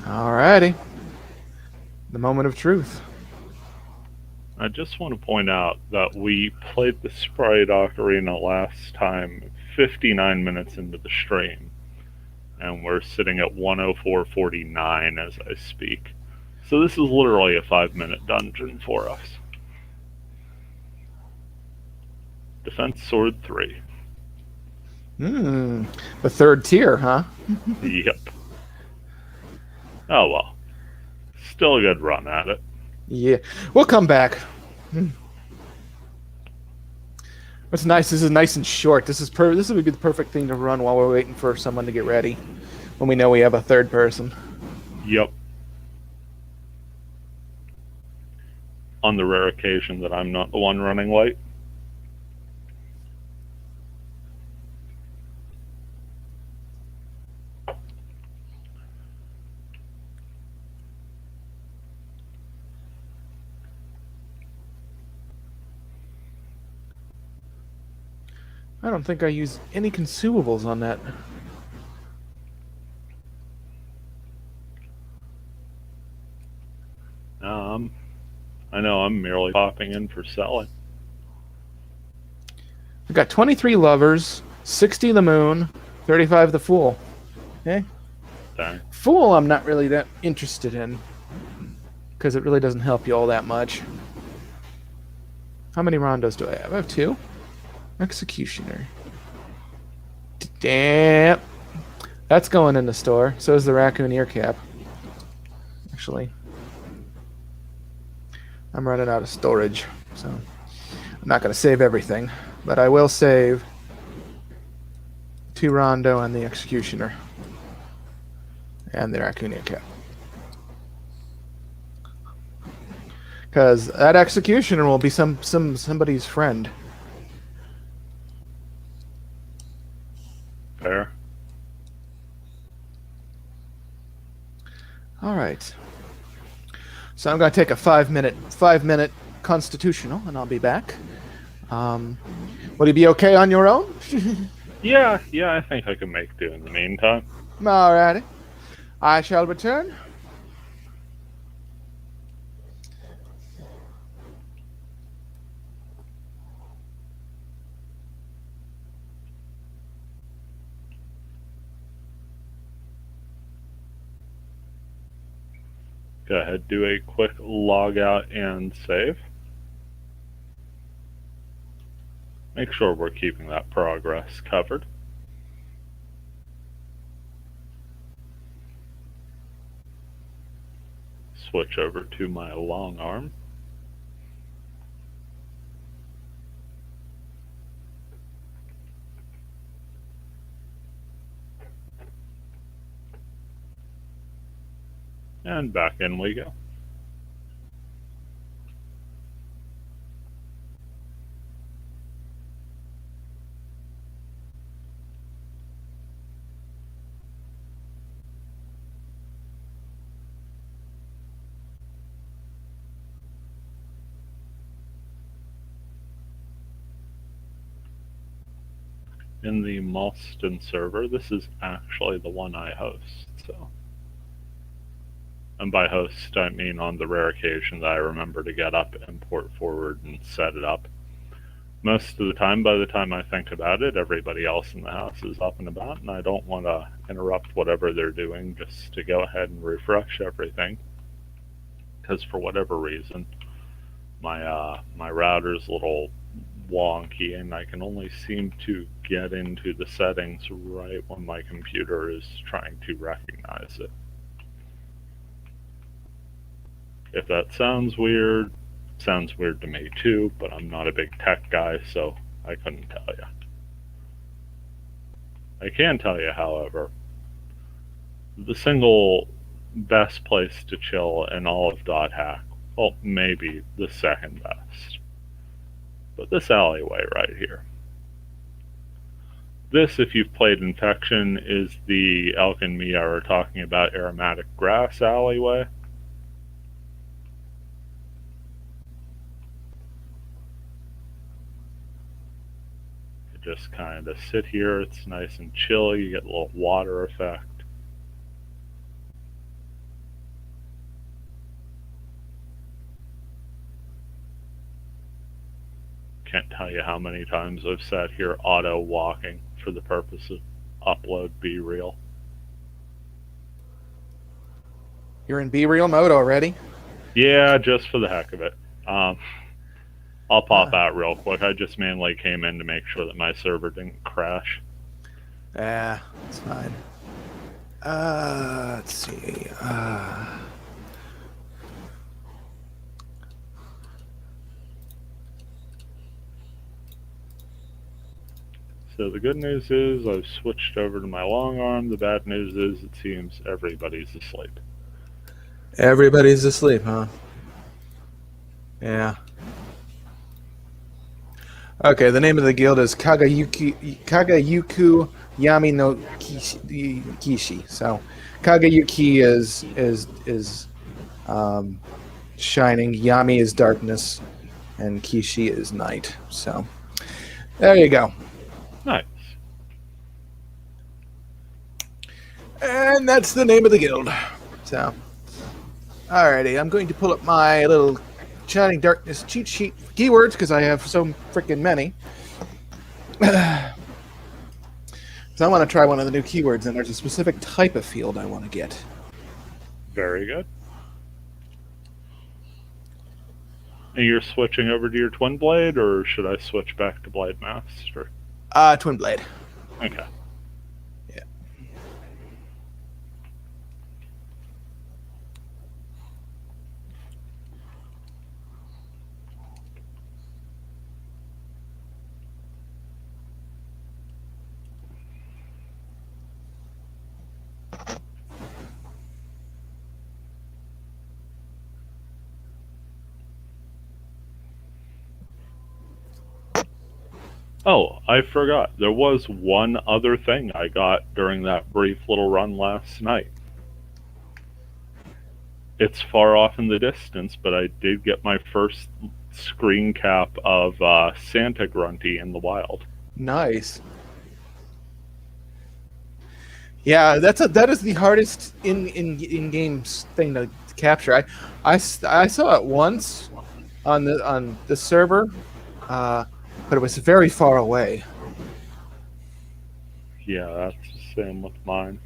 Alrighty. The moment of truth. I just want to point out that we played the Sprite Ocarina last time 59 minutes into the stream, and we're sitting at 104.49 as I speak. So this is literally a 5-minute dungeon for us. Defense Sword 3. The third tier, huh? Yep. Oh well. Still a good run at it. Yeah. We'll come back. What's nice, this is nice and short. This would be the perfect thing to run while we're waiting for someone to get ready. When we know we have a third person. Yep. On the rare occasion that I'm not the one running late. I don't think I use any consumables on that. I know I'm merely popping in for selling. We've got 23 lovers, 60 the moon, 35 the fool. Okay. Dang. Fool I'm not really that interested in, because it really doesn't help you all that much. How many rondos do I have? I have 2. Executioner. Damn. That's going in the store. So is the raccoon ear cap. Actually. I'm running out of storage, so I'm not going to save everything. But I will save 2 rondo and the executioner. And the raccoon ear cap. Because that executioner will be somebody's friend. Fair. All right. So I'm going to take a 5-minute constitutional, and I'll be back. Would you be okay on your own? Yeah, I think I can make do in the meantime. Alrighty. I shall return. Go ahead, do a quick log out and save. Make sure we're keeping that progress covered. Switch over to my long arm. And back in we go. In the Malston server, this is actually the one I host, so. And by host, I mean on the rare occasion that I remember to get up and port forward and set it up. Most of the time, by the time I think about it, everybody else in the house is up and about, and I don't want to interrupt whatever they're doing just to go ahead and refresh everything. Because for whatever reason, my router's a little wonky, and I can only seem to get into the settings right when my computer is trying to recognize it. If that sounds weird to me too, but I'm not a big tech guy, so I couldn't tell you. I can tell you, however, the single best place to chill in all of .hack, well, maybe the second best, but this alleyway right here. This, if you've played Infection, is the Elk and me are talking about aromatic grass alleyway. You just kind of sit here, it's nice and chill, you get a little water effect. Can't tell you how many times I've sat here auto walking for the purpose of upload Be Real. You're in Be Real mode already? Yeah, just for the heck of it. I'll pop out real quick. I just mainly came in to make sure that my server didn't crash. Yeah, it's fine. Let's see. So the good news is I've switched over to my long arm. The bad news is it seems everybody's asleep. Everybody's asleep, huh? Yeah. Okay, the name of the guild is Kagayuku Yami no Kishi. So, Kagayuki is shining, Yami is darkness, and Kishi is night. So, there you go. Nice. And that's the name of the guild. So, alrighty, I'm going to pull up my little Shining Darkness cheat sheet keywords because I have so freaking many. So I want to try one of the new keywords, and there's a specific type of field I want to get. Very good. And you're switching over to your Twin Blade, or should I switch back to Blade Master? Twin Blade. Okay. Yeah. Oh, I forgot. There was one other thing I got during that brief little run last night. It's far off in the distance, but I did get my first screen cap of Santa Grunty in the wild. Nice. Yeah, that is the hardest in games thing to capture. I saw it once on the server, but it was very far away. Yeah, that's the same with mine.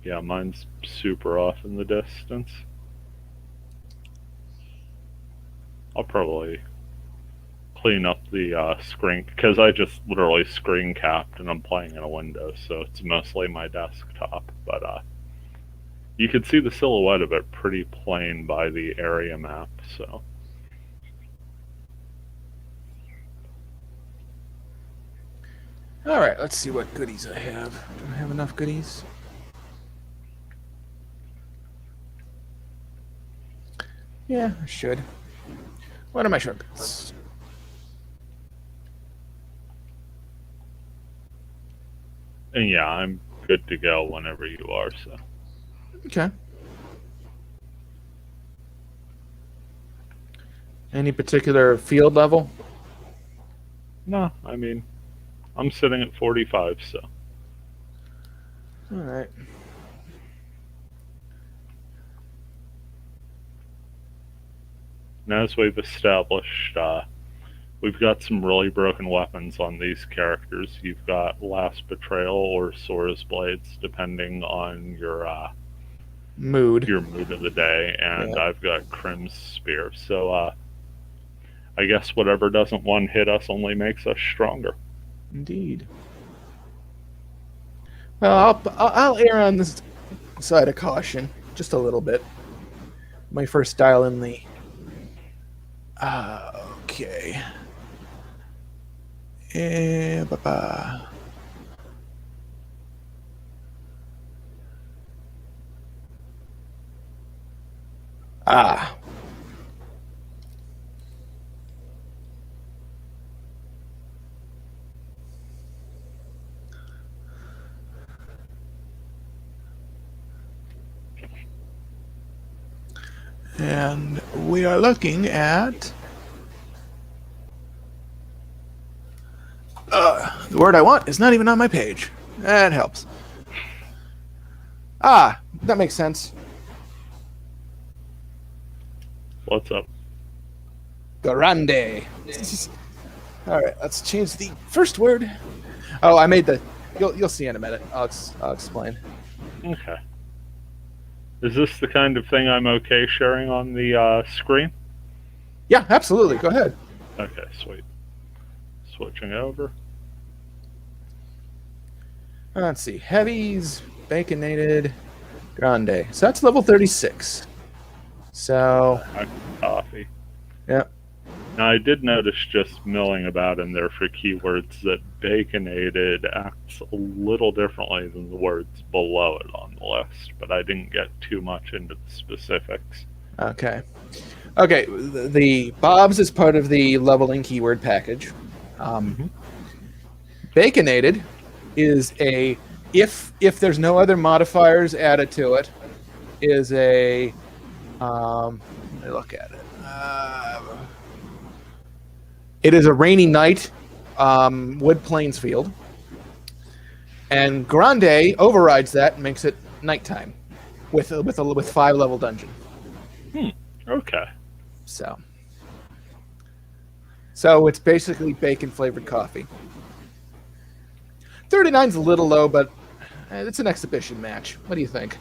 Yeah, mine's super off in the distance. I'll probably clean up the screen, because I just literally screen capped and I'm playing in a window, so it's mostly my desktop. But you can see the silhouette of it pretty plain by the area map, so. All right, let's see what goodies I have. Do I have enough goodies? Yeah, I should. What are my shortcuts? And yeah, I'm good to go whenever you are, so. Okay. Any particular field level? No, I mean, I'm sitting at 45, so. All right. And as we've established, we've got some really broken weapons on these characters. You've got Last Betrayal or Sora's Blades, depending on your mood of the day, and yeah. I've got Crim's Spear. So I guess whatever doesn't one hit us only makes us stronger. Indeed. Well, I'll err on this side of caution just a little bit. My first dial in the. Okay. Ah. And we are looking at the word I want is not even on my page. That helps. Ah, that makes sense. What's up? Grande. All right, let's change the first word. Oh, I made the. You'll see in a minute. I'll explain. Okay. Is this the kind of thing I'm okay sharing on the screen? Yeah, absolutely. Go ahead. Okay, sweet. Switching over. Let's see. Heavies, baconated, grande. So that's level 36. So. Coffee. Yeah. Now, I did notice just milling about in there for keywords that baconated acts a little differently than the words below it on the list, but I didn't get too much into the specifics. Okay. Okay, the Bob's is part of the leveling keyword package. Baconated is a, if there's no other modifiers added to it, is a, let me look at it. It is a rainy night, wood plains field. And Grande overrides that and makes it nighttime with 5-level dungeon. Okay. So it's basically bacon flavored coffee. 39's a little low, but it's an exhibition match. What do you think?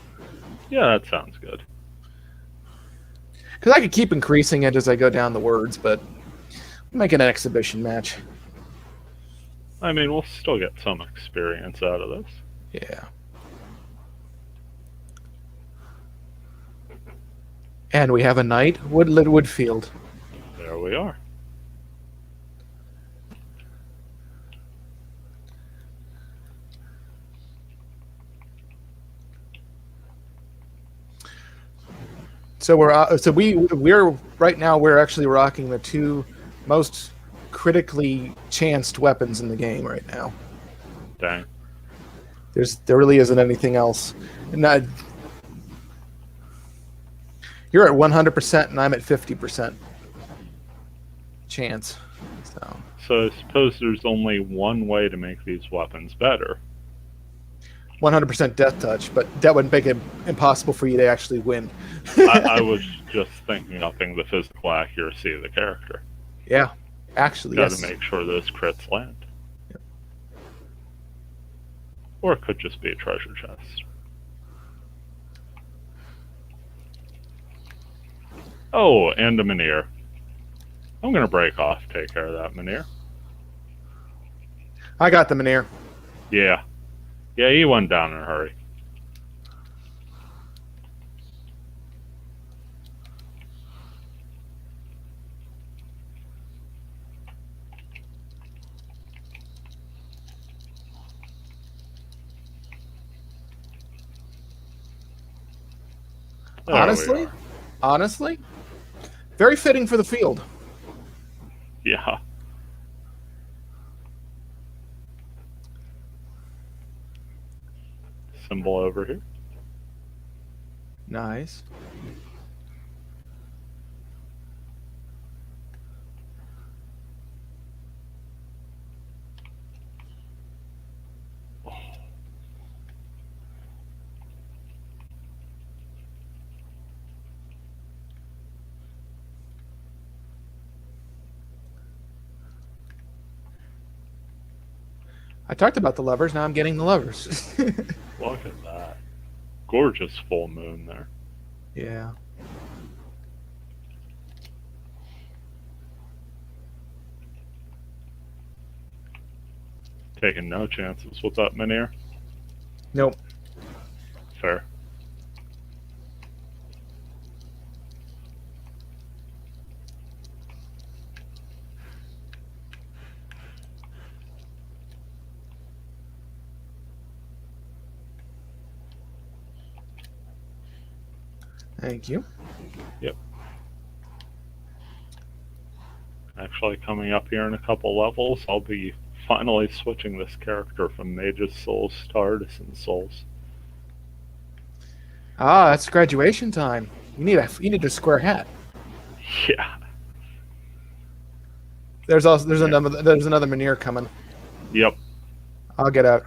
Yeah, that sounds good. Because I could keep increasing it as I go down the words, but make it an exhibition match. I mean, we'll still get some experience out of this. Yeah. And we have a knight, Woodland Woodfield. There we are. So we're right now we're actually rocking the two most critically chanced weapons in the game right now. Dang. There really isn't anything else. And you're at 100% and I'm at 50% chance. So I suppose there's only one way to make these weapons better. 100% death touch, but that would make it impossible for you to actually win. I was just thinking upping the physical accuracy of the character. Yeah, actually, Got yes. to make sure those crits land. Yep. Or it could just be a treasure chest. Oh, and a Minear. I'm going to break off, take care of that Minear. I got the Minear. Yeah. Yeah, he went down in a hurry. Honestly, very fitting for the field. Yeah. Symbol over here. Nice. I talked about the levers, now I'm getting the levers. Look at that. Gorgeous full moon there. Yeah. Taking no chances. What's up, Minear? Nope. Fair. Thank you. Yep. Actually, coming up here in a couple levels, I'll be finally switching this character from Mage's Souls to Artisan Souls. Ah, that's graduation time. You need a square hat. Yeah. There's another Minear coming. Yep. I'll get out.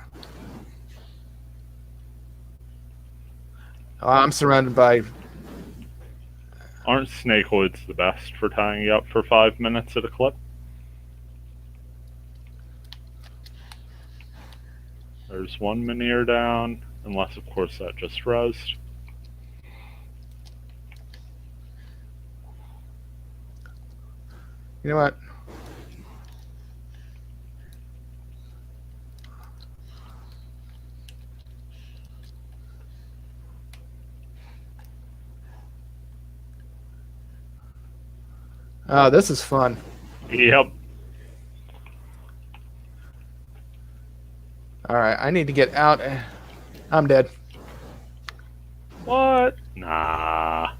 Oh, I'm surrounded by. Aren't snakehoods the best for tying you up for 5 minutes at a clip? There's one Minear down, unless of course that just rezzed. You know what? Oh, this is fun. Yep. Alright, I need to get out. I'm dead. What? Nah.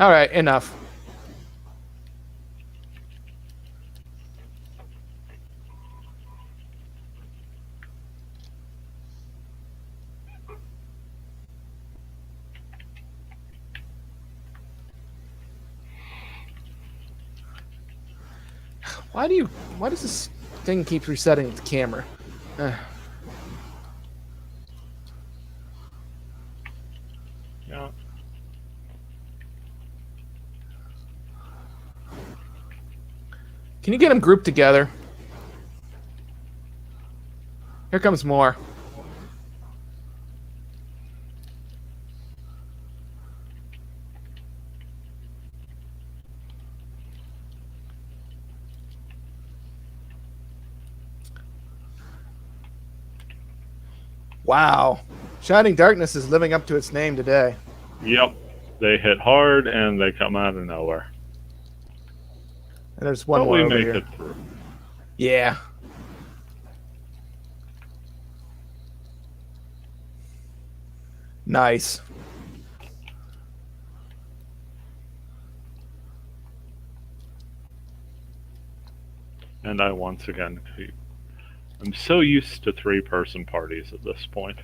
Alright, enough. Why does this thing keep resetting the camera? Can you get them grouped together? Here comes more. Wow. Shining Darkness is living up to its name today. Yep. They hit hard and they come out of nowhere. And there's one But more we over make here. it through. Yeah. Nice. And I once again, I'm so used to 3-person parties at this point.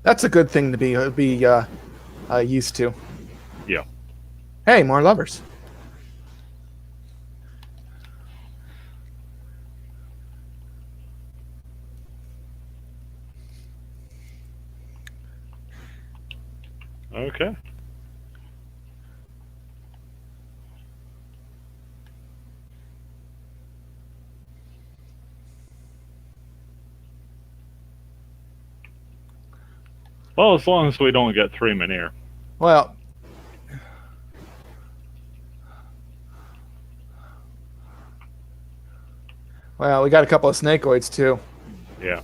That's a good thing to be used to. Yeah. Hey, more lovers. Okay. Well, as long as we don't get 3 Mynir. Well, we got a couple of snakeoids too. Yeah.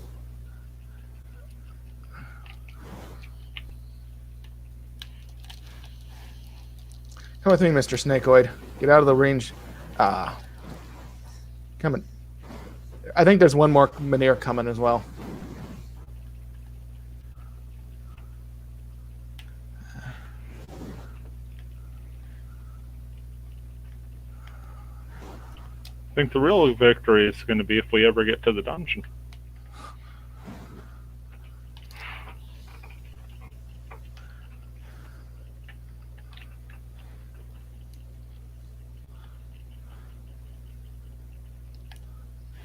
Come with me, Mr. Snakeoid. Get out of the range. Coming. I think there's one more Mynir coming as well. I think the real victory is going to be if we ever get to the dungeon.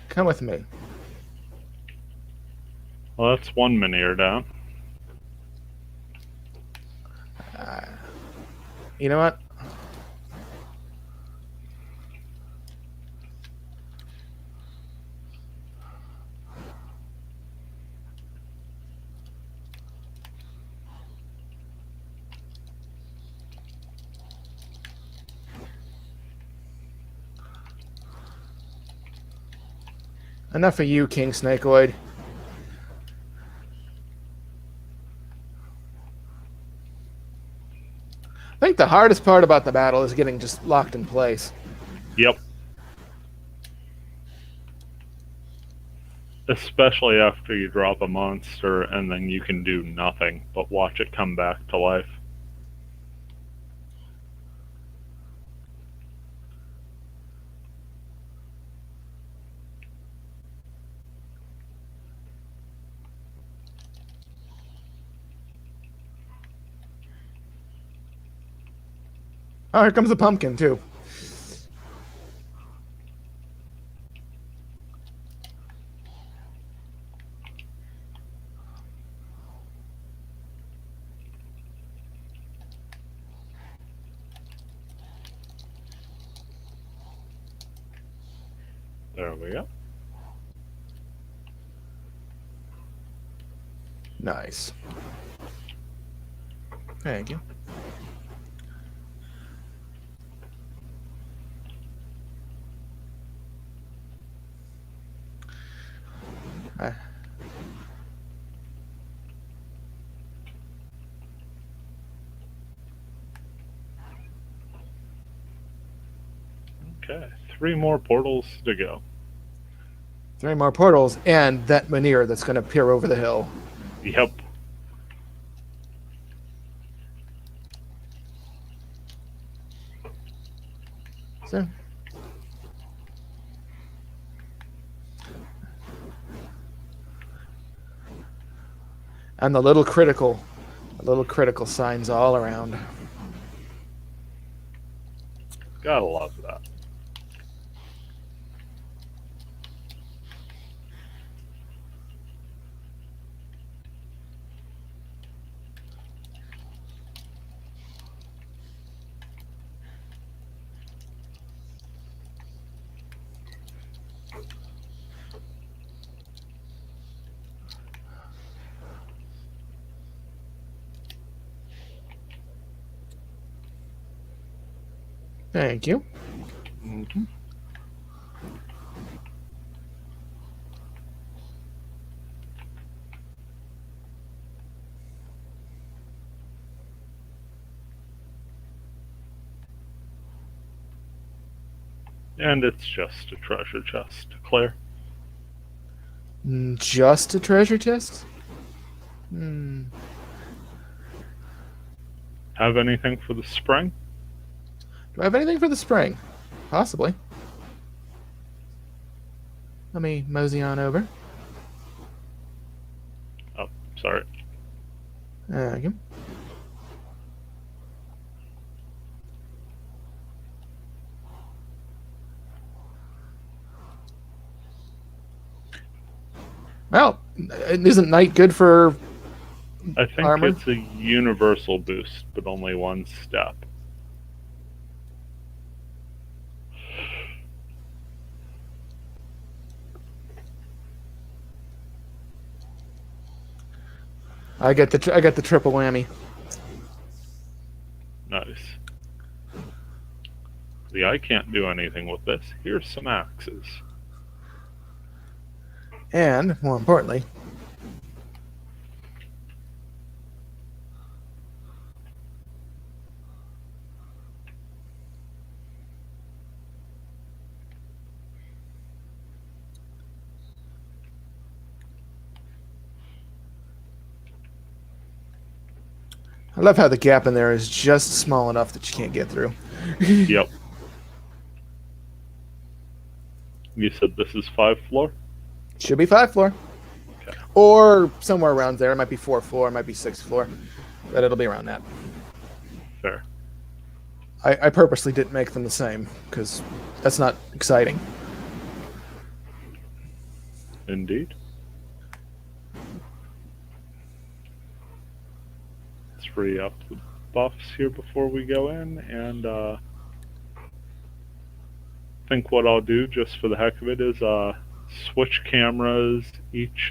Come with me. Well, that's one Mynir down. You know what? Enough of you, King Snakeoid. I think the hardest part about the battle is getting just locked in place. Yep. Especially after you drop a monster and then you can do nothing but watch it come back to life. Oh, here comes the pumpkin, too. There we go. Nice. Thank you. Okay, 3 more portals to go. 3 more portals, and that Mynir that's going to peer over the hill. Yep. So. And the little critical signs all around. Gotta love that. Thank you. Mm-hmm. And it's just a treasure chest. Clear? Just a treasure chest? Hmm. Have anything for the spring? Do I have anything for the spring? Possibly. Let me mosey on over. Oh, sorry. Thank you. Well, isn't night good for I think armor? it's a universal boost, but only one step. I get the triple whammy. Nice. See, I can't do anything with this. Here's some axes. And more importantly, I love how the gap in there is just small enough that you can't get through. Yep. You said this is 5th floor? Should be 5th floor. Okay. Or somewhere around there. It might be 4th floor, it might be 6th floor. But it'll be around that. Fair. I purposely didn't make them the same, because that's not exciting. Indeed. Let's free up the buffs here before we go in, and I think what I'll do, just for the heck of it, is switch cameras each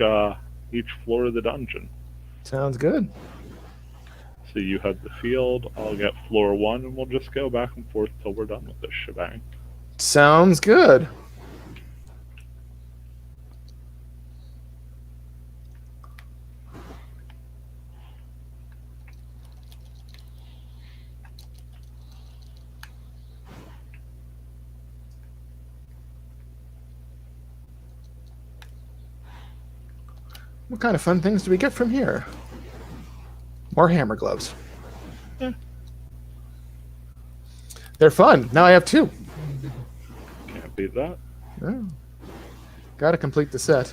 floor of the dungeon. Sounds good. So you have the field, I'll get floor 1, and we'll just go back and forth till we're done with this shebang. Sounds good. What kind of fun things do we get from here? More hammer gloves. Yeah. They're fun. Now I have 2. Can't beat that. Oh. Gotta complete the set.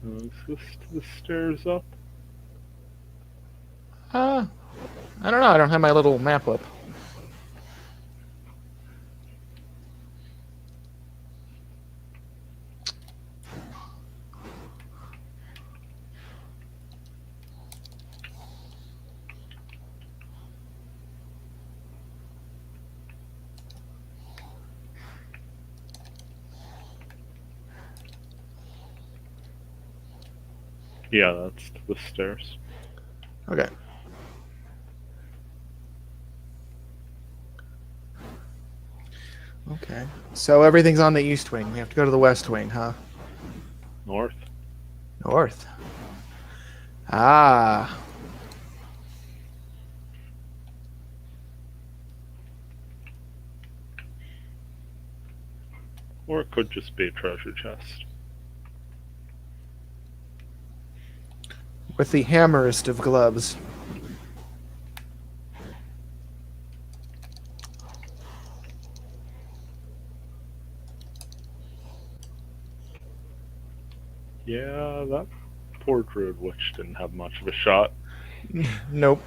Is this to the stairs up? I don't know. I don't have my little map up. Yeah, that's to the stairs. Okay. Okay. So everything's on the east wing. We have to go to the west wing, huh? North. North. Ah. Or it could just be a treasure chest. with the hammerest of gloves. Yeah, that poor Druid Witch didn't have much of a shot. Nope.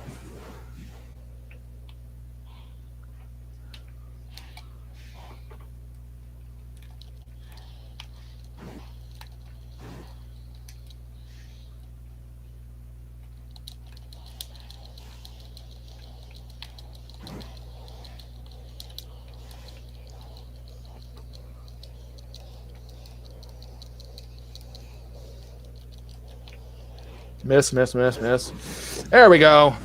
Miss. There we go.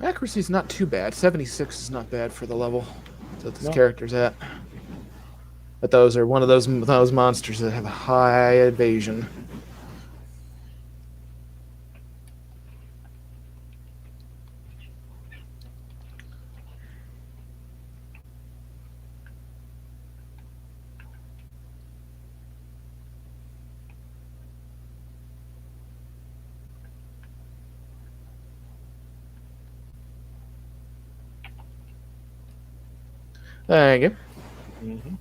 Accuracy's not too bad. 76 is not bad for the level that this character's at. But those are one of those monsters that have high evasion. Thank you. Mm-hmm.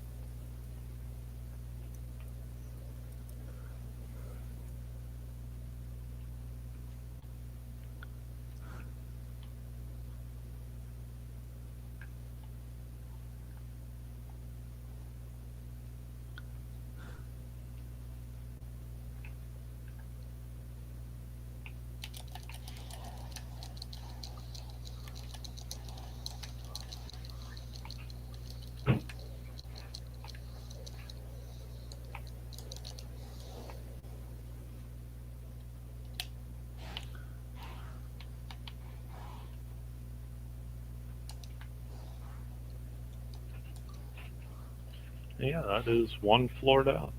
Yeah, that is one floor down.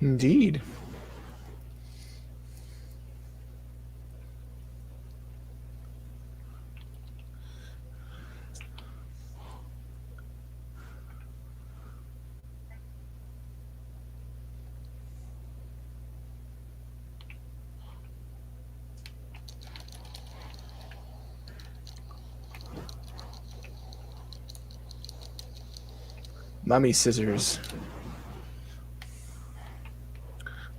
Indeed. Mummy Scissors.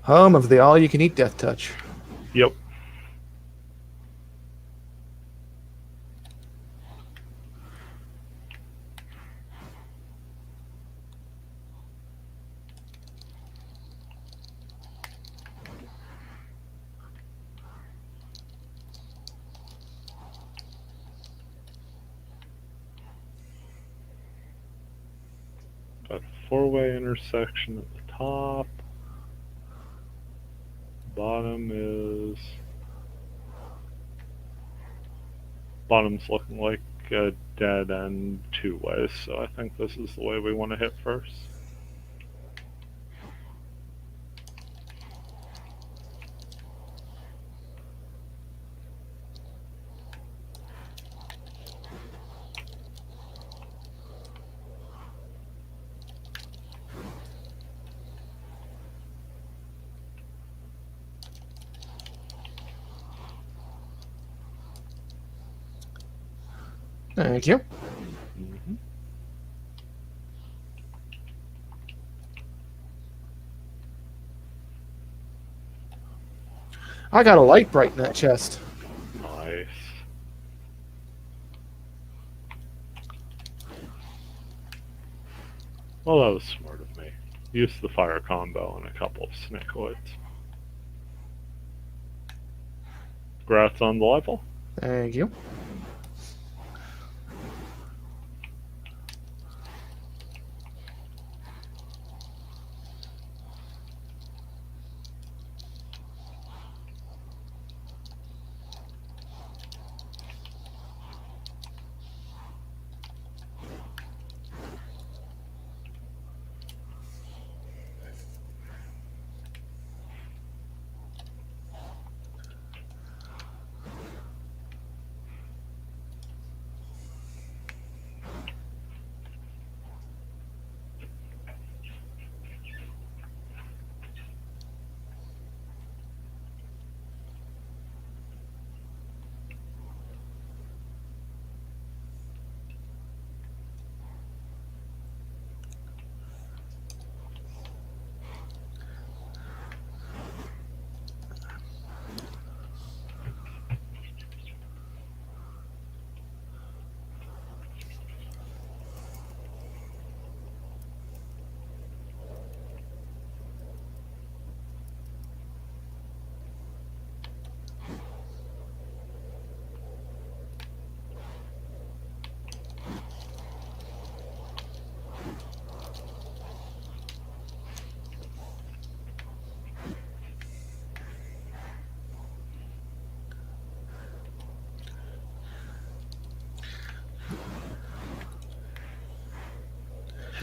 Home of the all-you-can-eat death touch. Yep. Got a four-way intersection at the top. Bottom's looking like a dead end two ways, so I think this is the way we want to hit first. Thank you. Mm-hmm. I got a light bright in that chest. Nice. Well, that was smart of me. Use the fire combo and a couple of snakeoids. Congrats on the level. Thank you.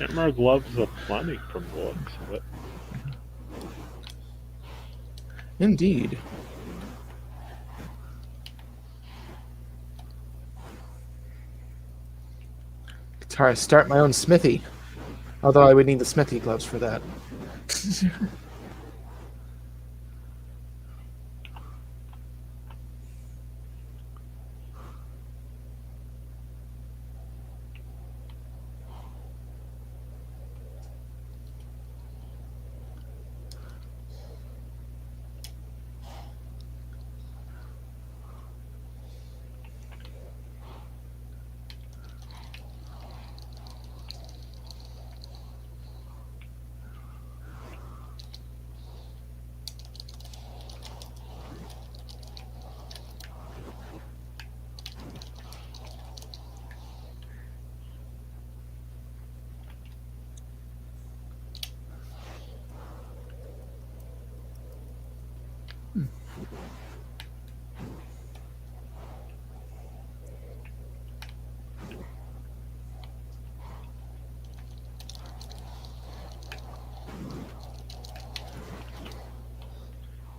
Hammer gloves are plenty from the looks of it. Indeed. It's hard to start my own smithy. Although I would need the smithy gloves for that.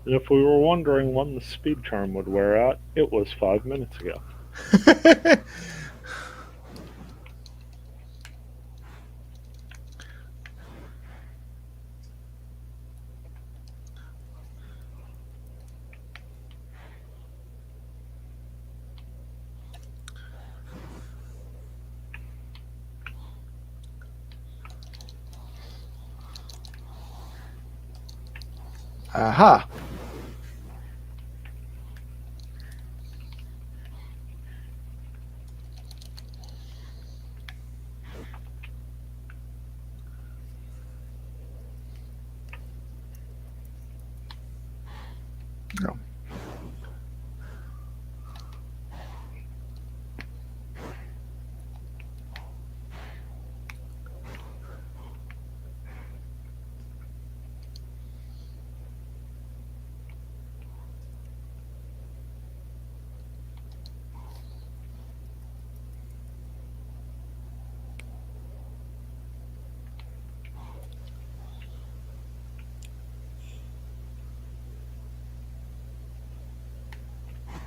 And if we were wondering when the speed charm would wear out, it was 5 minutes ago. Aha! No.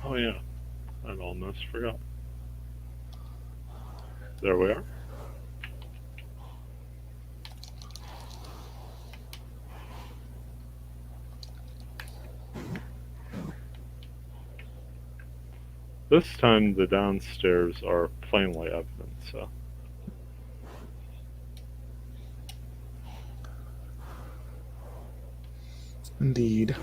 Oh yeah, I'd almost forgot. There we are. This time the downstairs are plainly evident, so. Indeed.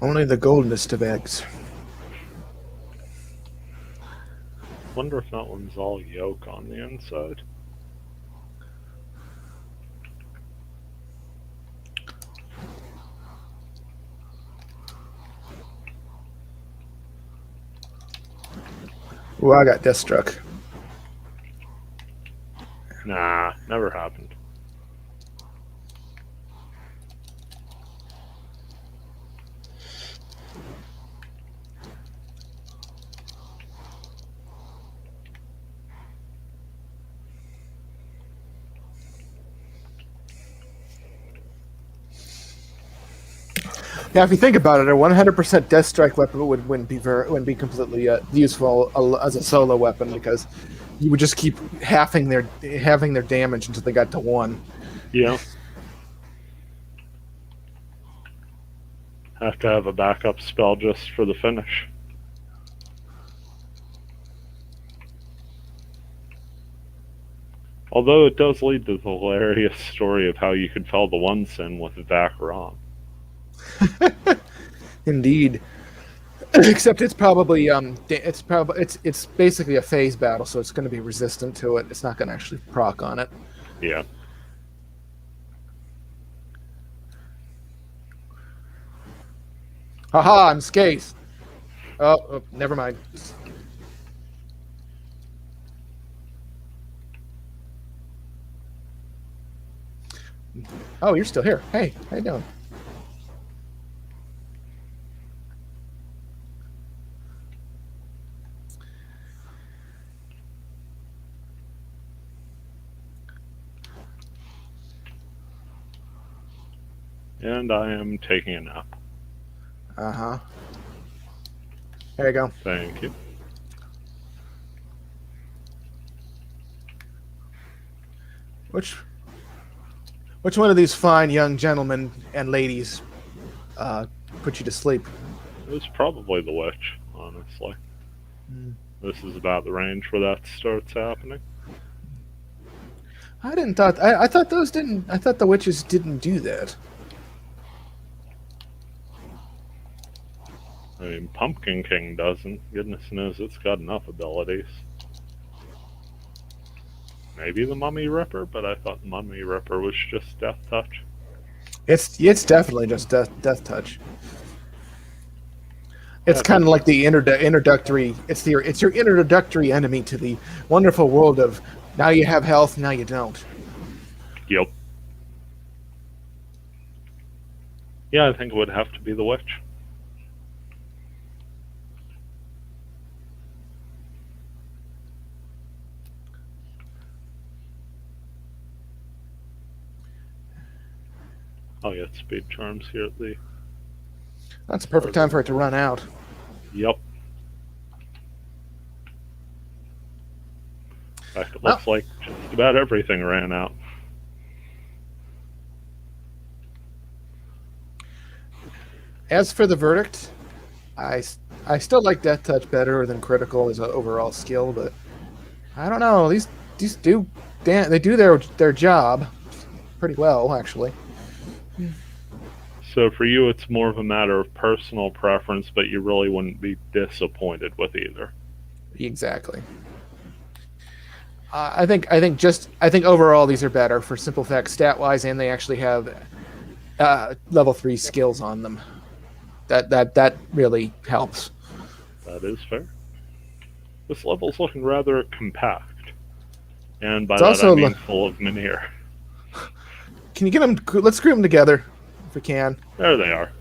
Only the goldenest of eggs. Wonder if that one's all yolk on the inside. Ooh, I got death struck. Nah, never happened. Yeah, if you think about it, a 100% death strike weapon wouldn't be completely useful as a solo weapon because you would just keep halving their damage until they got to 1. Yeah. Have to have a backup spell just for the finish. Although it does lead to the hilarious story of how you could fell the one sin with Vakaram. Indeed. Except it's basically a phase battle, so it's going to be resistant to it. It's not going to actually proc on it. Yeah. Haha, I'm scathed. Oh, never mind. Oh, you're still here. Hey, how you doing? And I am taking a nap. Uh-huh. There you go. Thank you. Which one of these fine young gentlemen and ladies put you to sleep? It was probably the witch, honestly. This is about the range where that starts happening. I thought the witches didn't do that. I mean, Pumpkin King doesn't. Goodness knows it's got enough abilities. Maybe the Mummy Ripper, but I thought the Mummy Ripper was just Death Touch. It's definitely just death touch. It's kind of like the introductory. It's your introductory enemy to the wonderful world of now you have health, now you don't. Yep. Yeah, I think it would have to be the witch. Oh yeah, speed charms here at the... That's a perfect time for it to run out. Yep. In fact, it looks like just about everything ran out. As for the verdict, I still like Death Touch better than Critical as an overall skill, but I don't know. These do they do their job pretty well, actually. So for you, it's more of a matter of personal preference, but you really wouldn't be disappointed with either. Exactly. I think overall these are better for simple fact stat wise, and they actually have level 3 skills on them. That really helps. That is fair. This level's looking rather compact, and by It's that also I mean full of Menhir. Can you get them? Let's group them together if we can. There they are.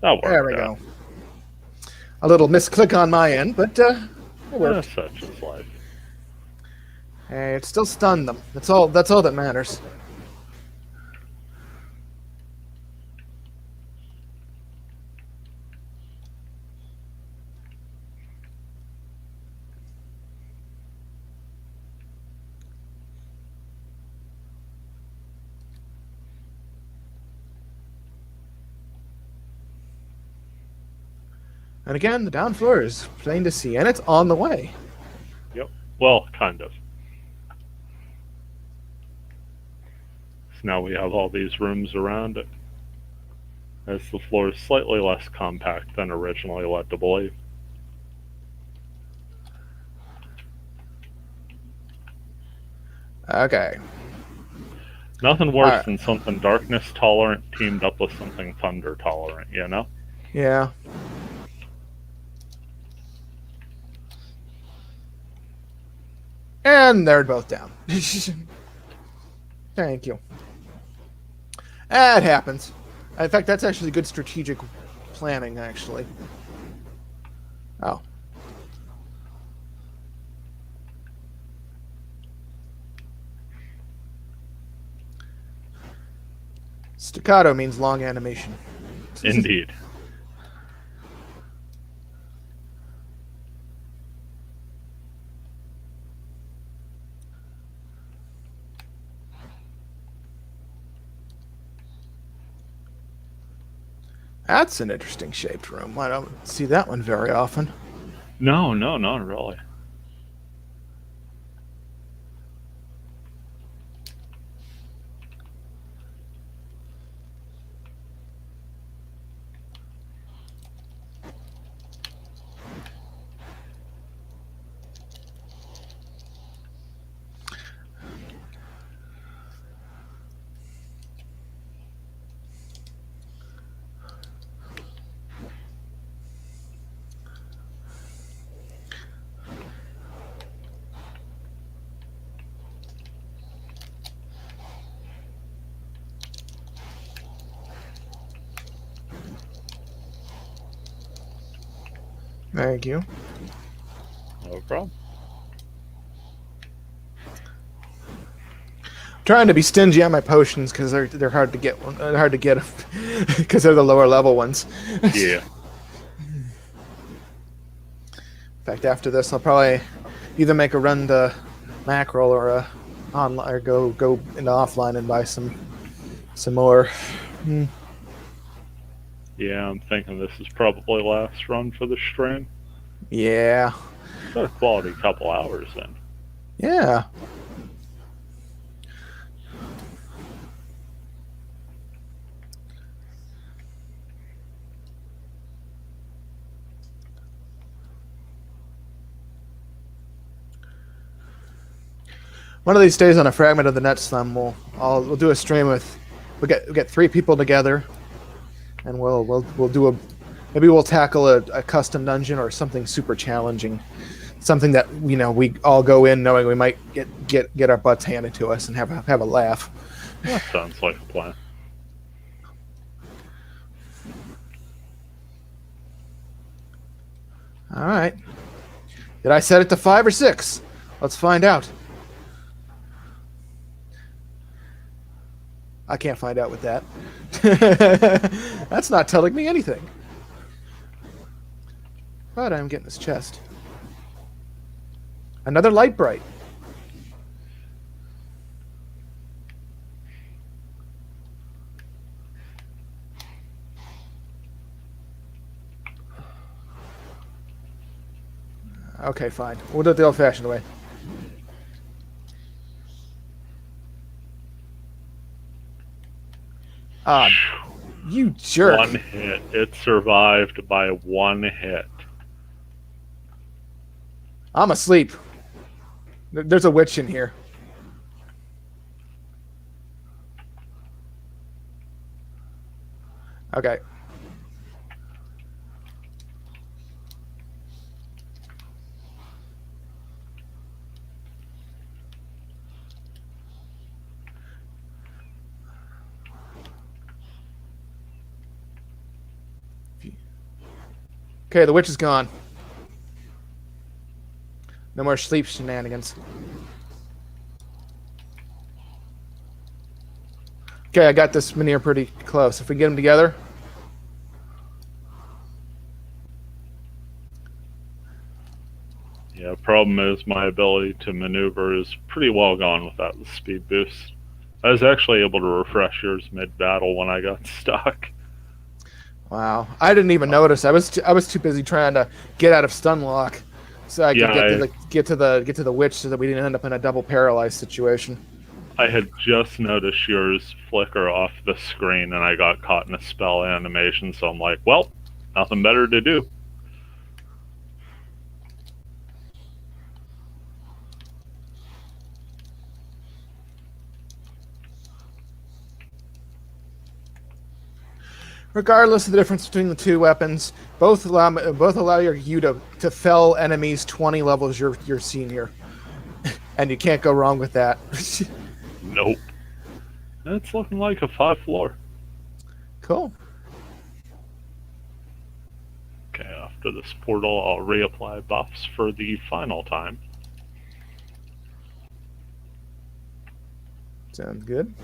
That worked. There we go. A little misclick on my end, but it worked. Such is life. Hey, it still stunned them. That's all that matters. And again, the down floor is plain to see, and it's on the way. Yep. Well, kind of. So now we have all these rooms around it, as the floor is slightly less compact than originally led to believe. Okay. Nothing worse than something darkness tolerant teamed up with something thunder tolerant, you know? Yeah. And they're both down. Thank you. It happens. In fact, that's actually good strategic planning, actually. Oh. Staccato means long animation. Indeed. That's an interesting shaped room. I don't see that one very often. No, not really. Thank you. No problem. Trying to be stingy on my potions because they're hard to get. Hard to get because they're the lower level ones. Yeah. In fact, after this, I'll probably either make a run to Mackerel or online or go into offline and buy some more. Yeah, I'm thinking this is probably last run for the stream. Yeah. Got a quality couple hours in. Yeah. One of these days on a fragment of the net slum, we'll do a stream with we'll get 3 people together, and we'll do a maybe we'll tackle a custom dungeon or something super challenging, something that we all go in knowing we might get our butts handed to us and have a laugh. That sounds like a plan. All right. Did I set it to 5 or 6? Let's find out. I can't find out with that. That's not telling me anything. But I'm getting this chest. Another light bright. Okay, fine. We'll do it the old-fashioned way. Ah, you jerk. 1 hit. It survived by 1 hit. I'm asleep. There's a witch in here. Okay. Okay, the witch is gone. No more sleep shenanigans. Okay, I got this Minear pretty close. If we get them together. Yeah, problem is my ability to maneuver is pretty well gone without the speed boost. I was actually able to refresh yours mid-battle when I got stuck. Wow, I didn't even notice. I was too busy trying to get out of stun lock, so I could get to the witch, so that we didn't end up in a double paralyzed situation. I had just noticed yours flicker off the screen, and I got caught in a spell animation. So I'm like, well, nothing better to do. Regardless of the difference between the two weapons, both allow you to fell enemies 20 levels your senior, and you can't go wrong with that. Nope. It's looking like a 5 floor. Cool. Okay, after this portal, I'll reapply buffs for the final time. Sounds good.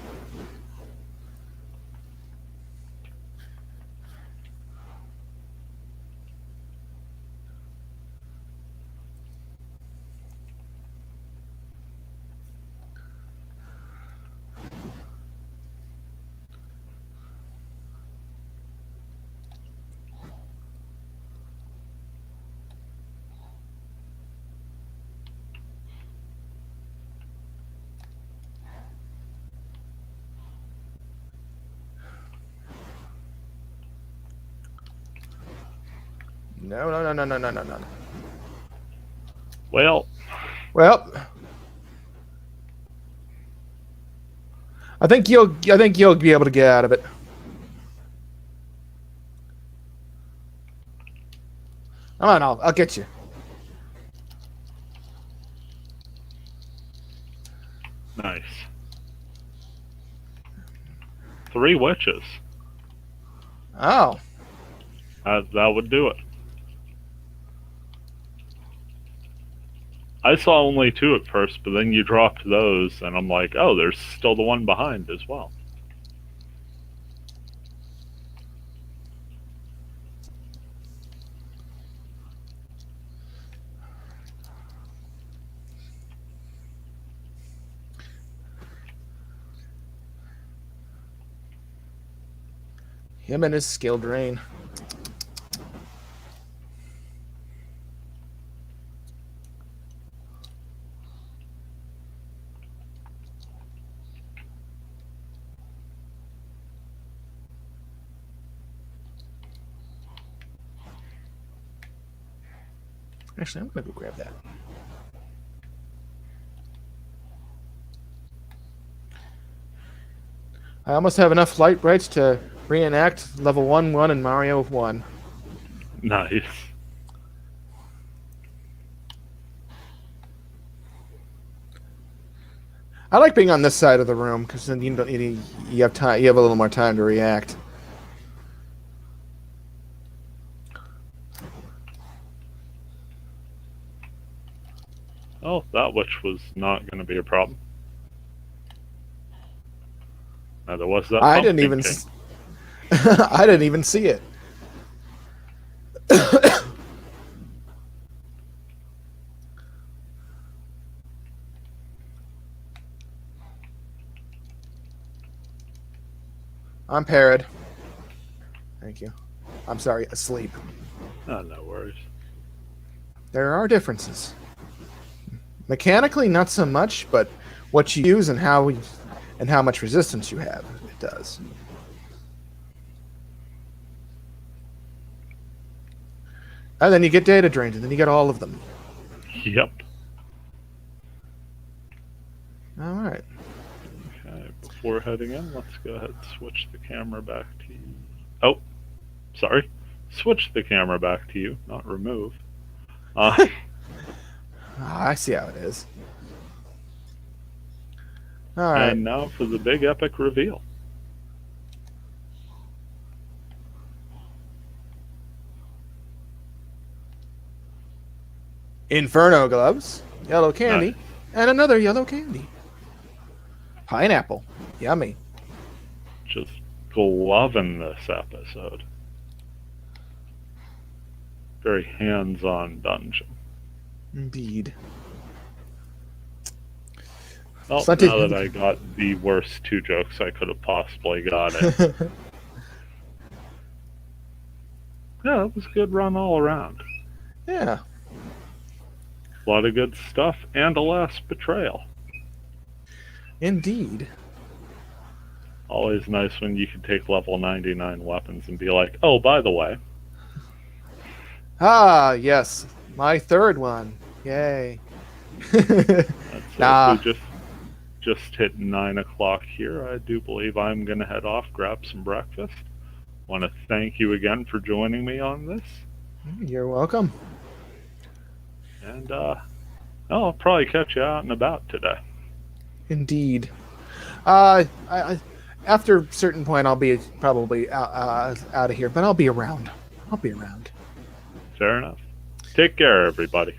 No, no, no, no, no, no, no, no. Well, I think you'll be able to get out of it. Come on, I'll get you. nice. 3 witches. Oh. That would do it. I saw only 2 at first, but then you dropped those, and I'm like, oh, there's still the one behind as well. Him and his skill drain. Actually, I'm gonna go grab that. I almost have enough light brights to reenact level 1-1 in Mario 1. Nice. I like being on this side of the room because then you have time. You have a little more time to react. Oh, that witch was not going to be a problem. Now there was that. I didn't even. I didn't even see it. I'm parried. Thank you. I'm sorry, asleep. Oh, no worries. There are differences. Mechanically, not so much, but what you use and how much resistance you have, it does. And then you get data drained, and then you get all of them. Yep. All right. Okay, before heading in, let's go ahead and switch the camera back to you. Oh, sorry. Switch the camera back to you, not remove. I see how it is. All right. And now for the big epic reveal. Inferno gloves, yellow candy, Nice. and another yellow candy. Pineapple. Yummy. Just loving this episode. Very hands-on dungeon. Indeed. Well, Plenty- now that I got the worst 2 jokes I could have possibly gotten. Yeah, it was a good run all around. Yeah. A lot of good stuff, and a last betrayal. Indeed. Always nice when you can take level 99 weapons and be like, oh, by the way. Ah, yes. My third one. Yay. That's Nah. We just hit 9 o'clock here. I do believe I'm going to head off, grab some breakfast. Want to thank you again for joining me on this. You're welcome. And I'll probably catch you out and about today. Indeed. After a certain point, I'll be probably out of here, but I'll be around. Fair enough. Take care, everybody.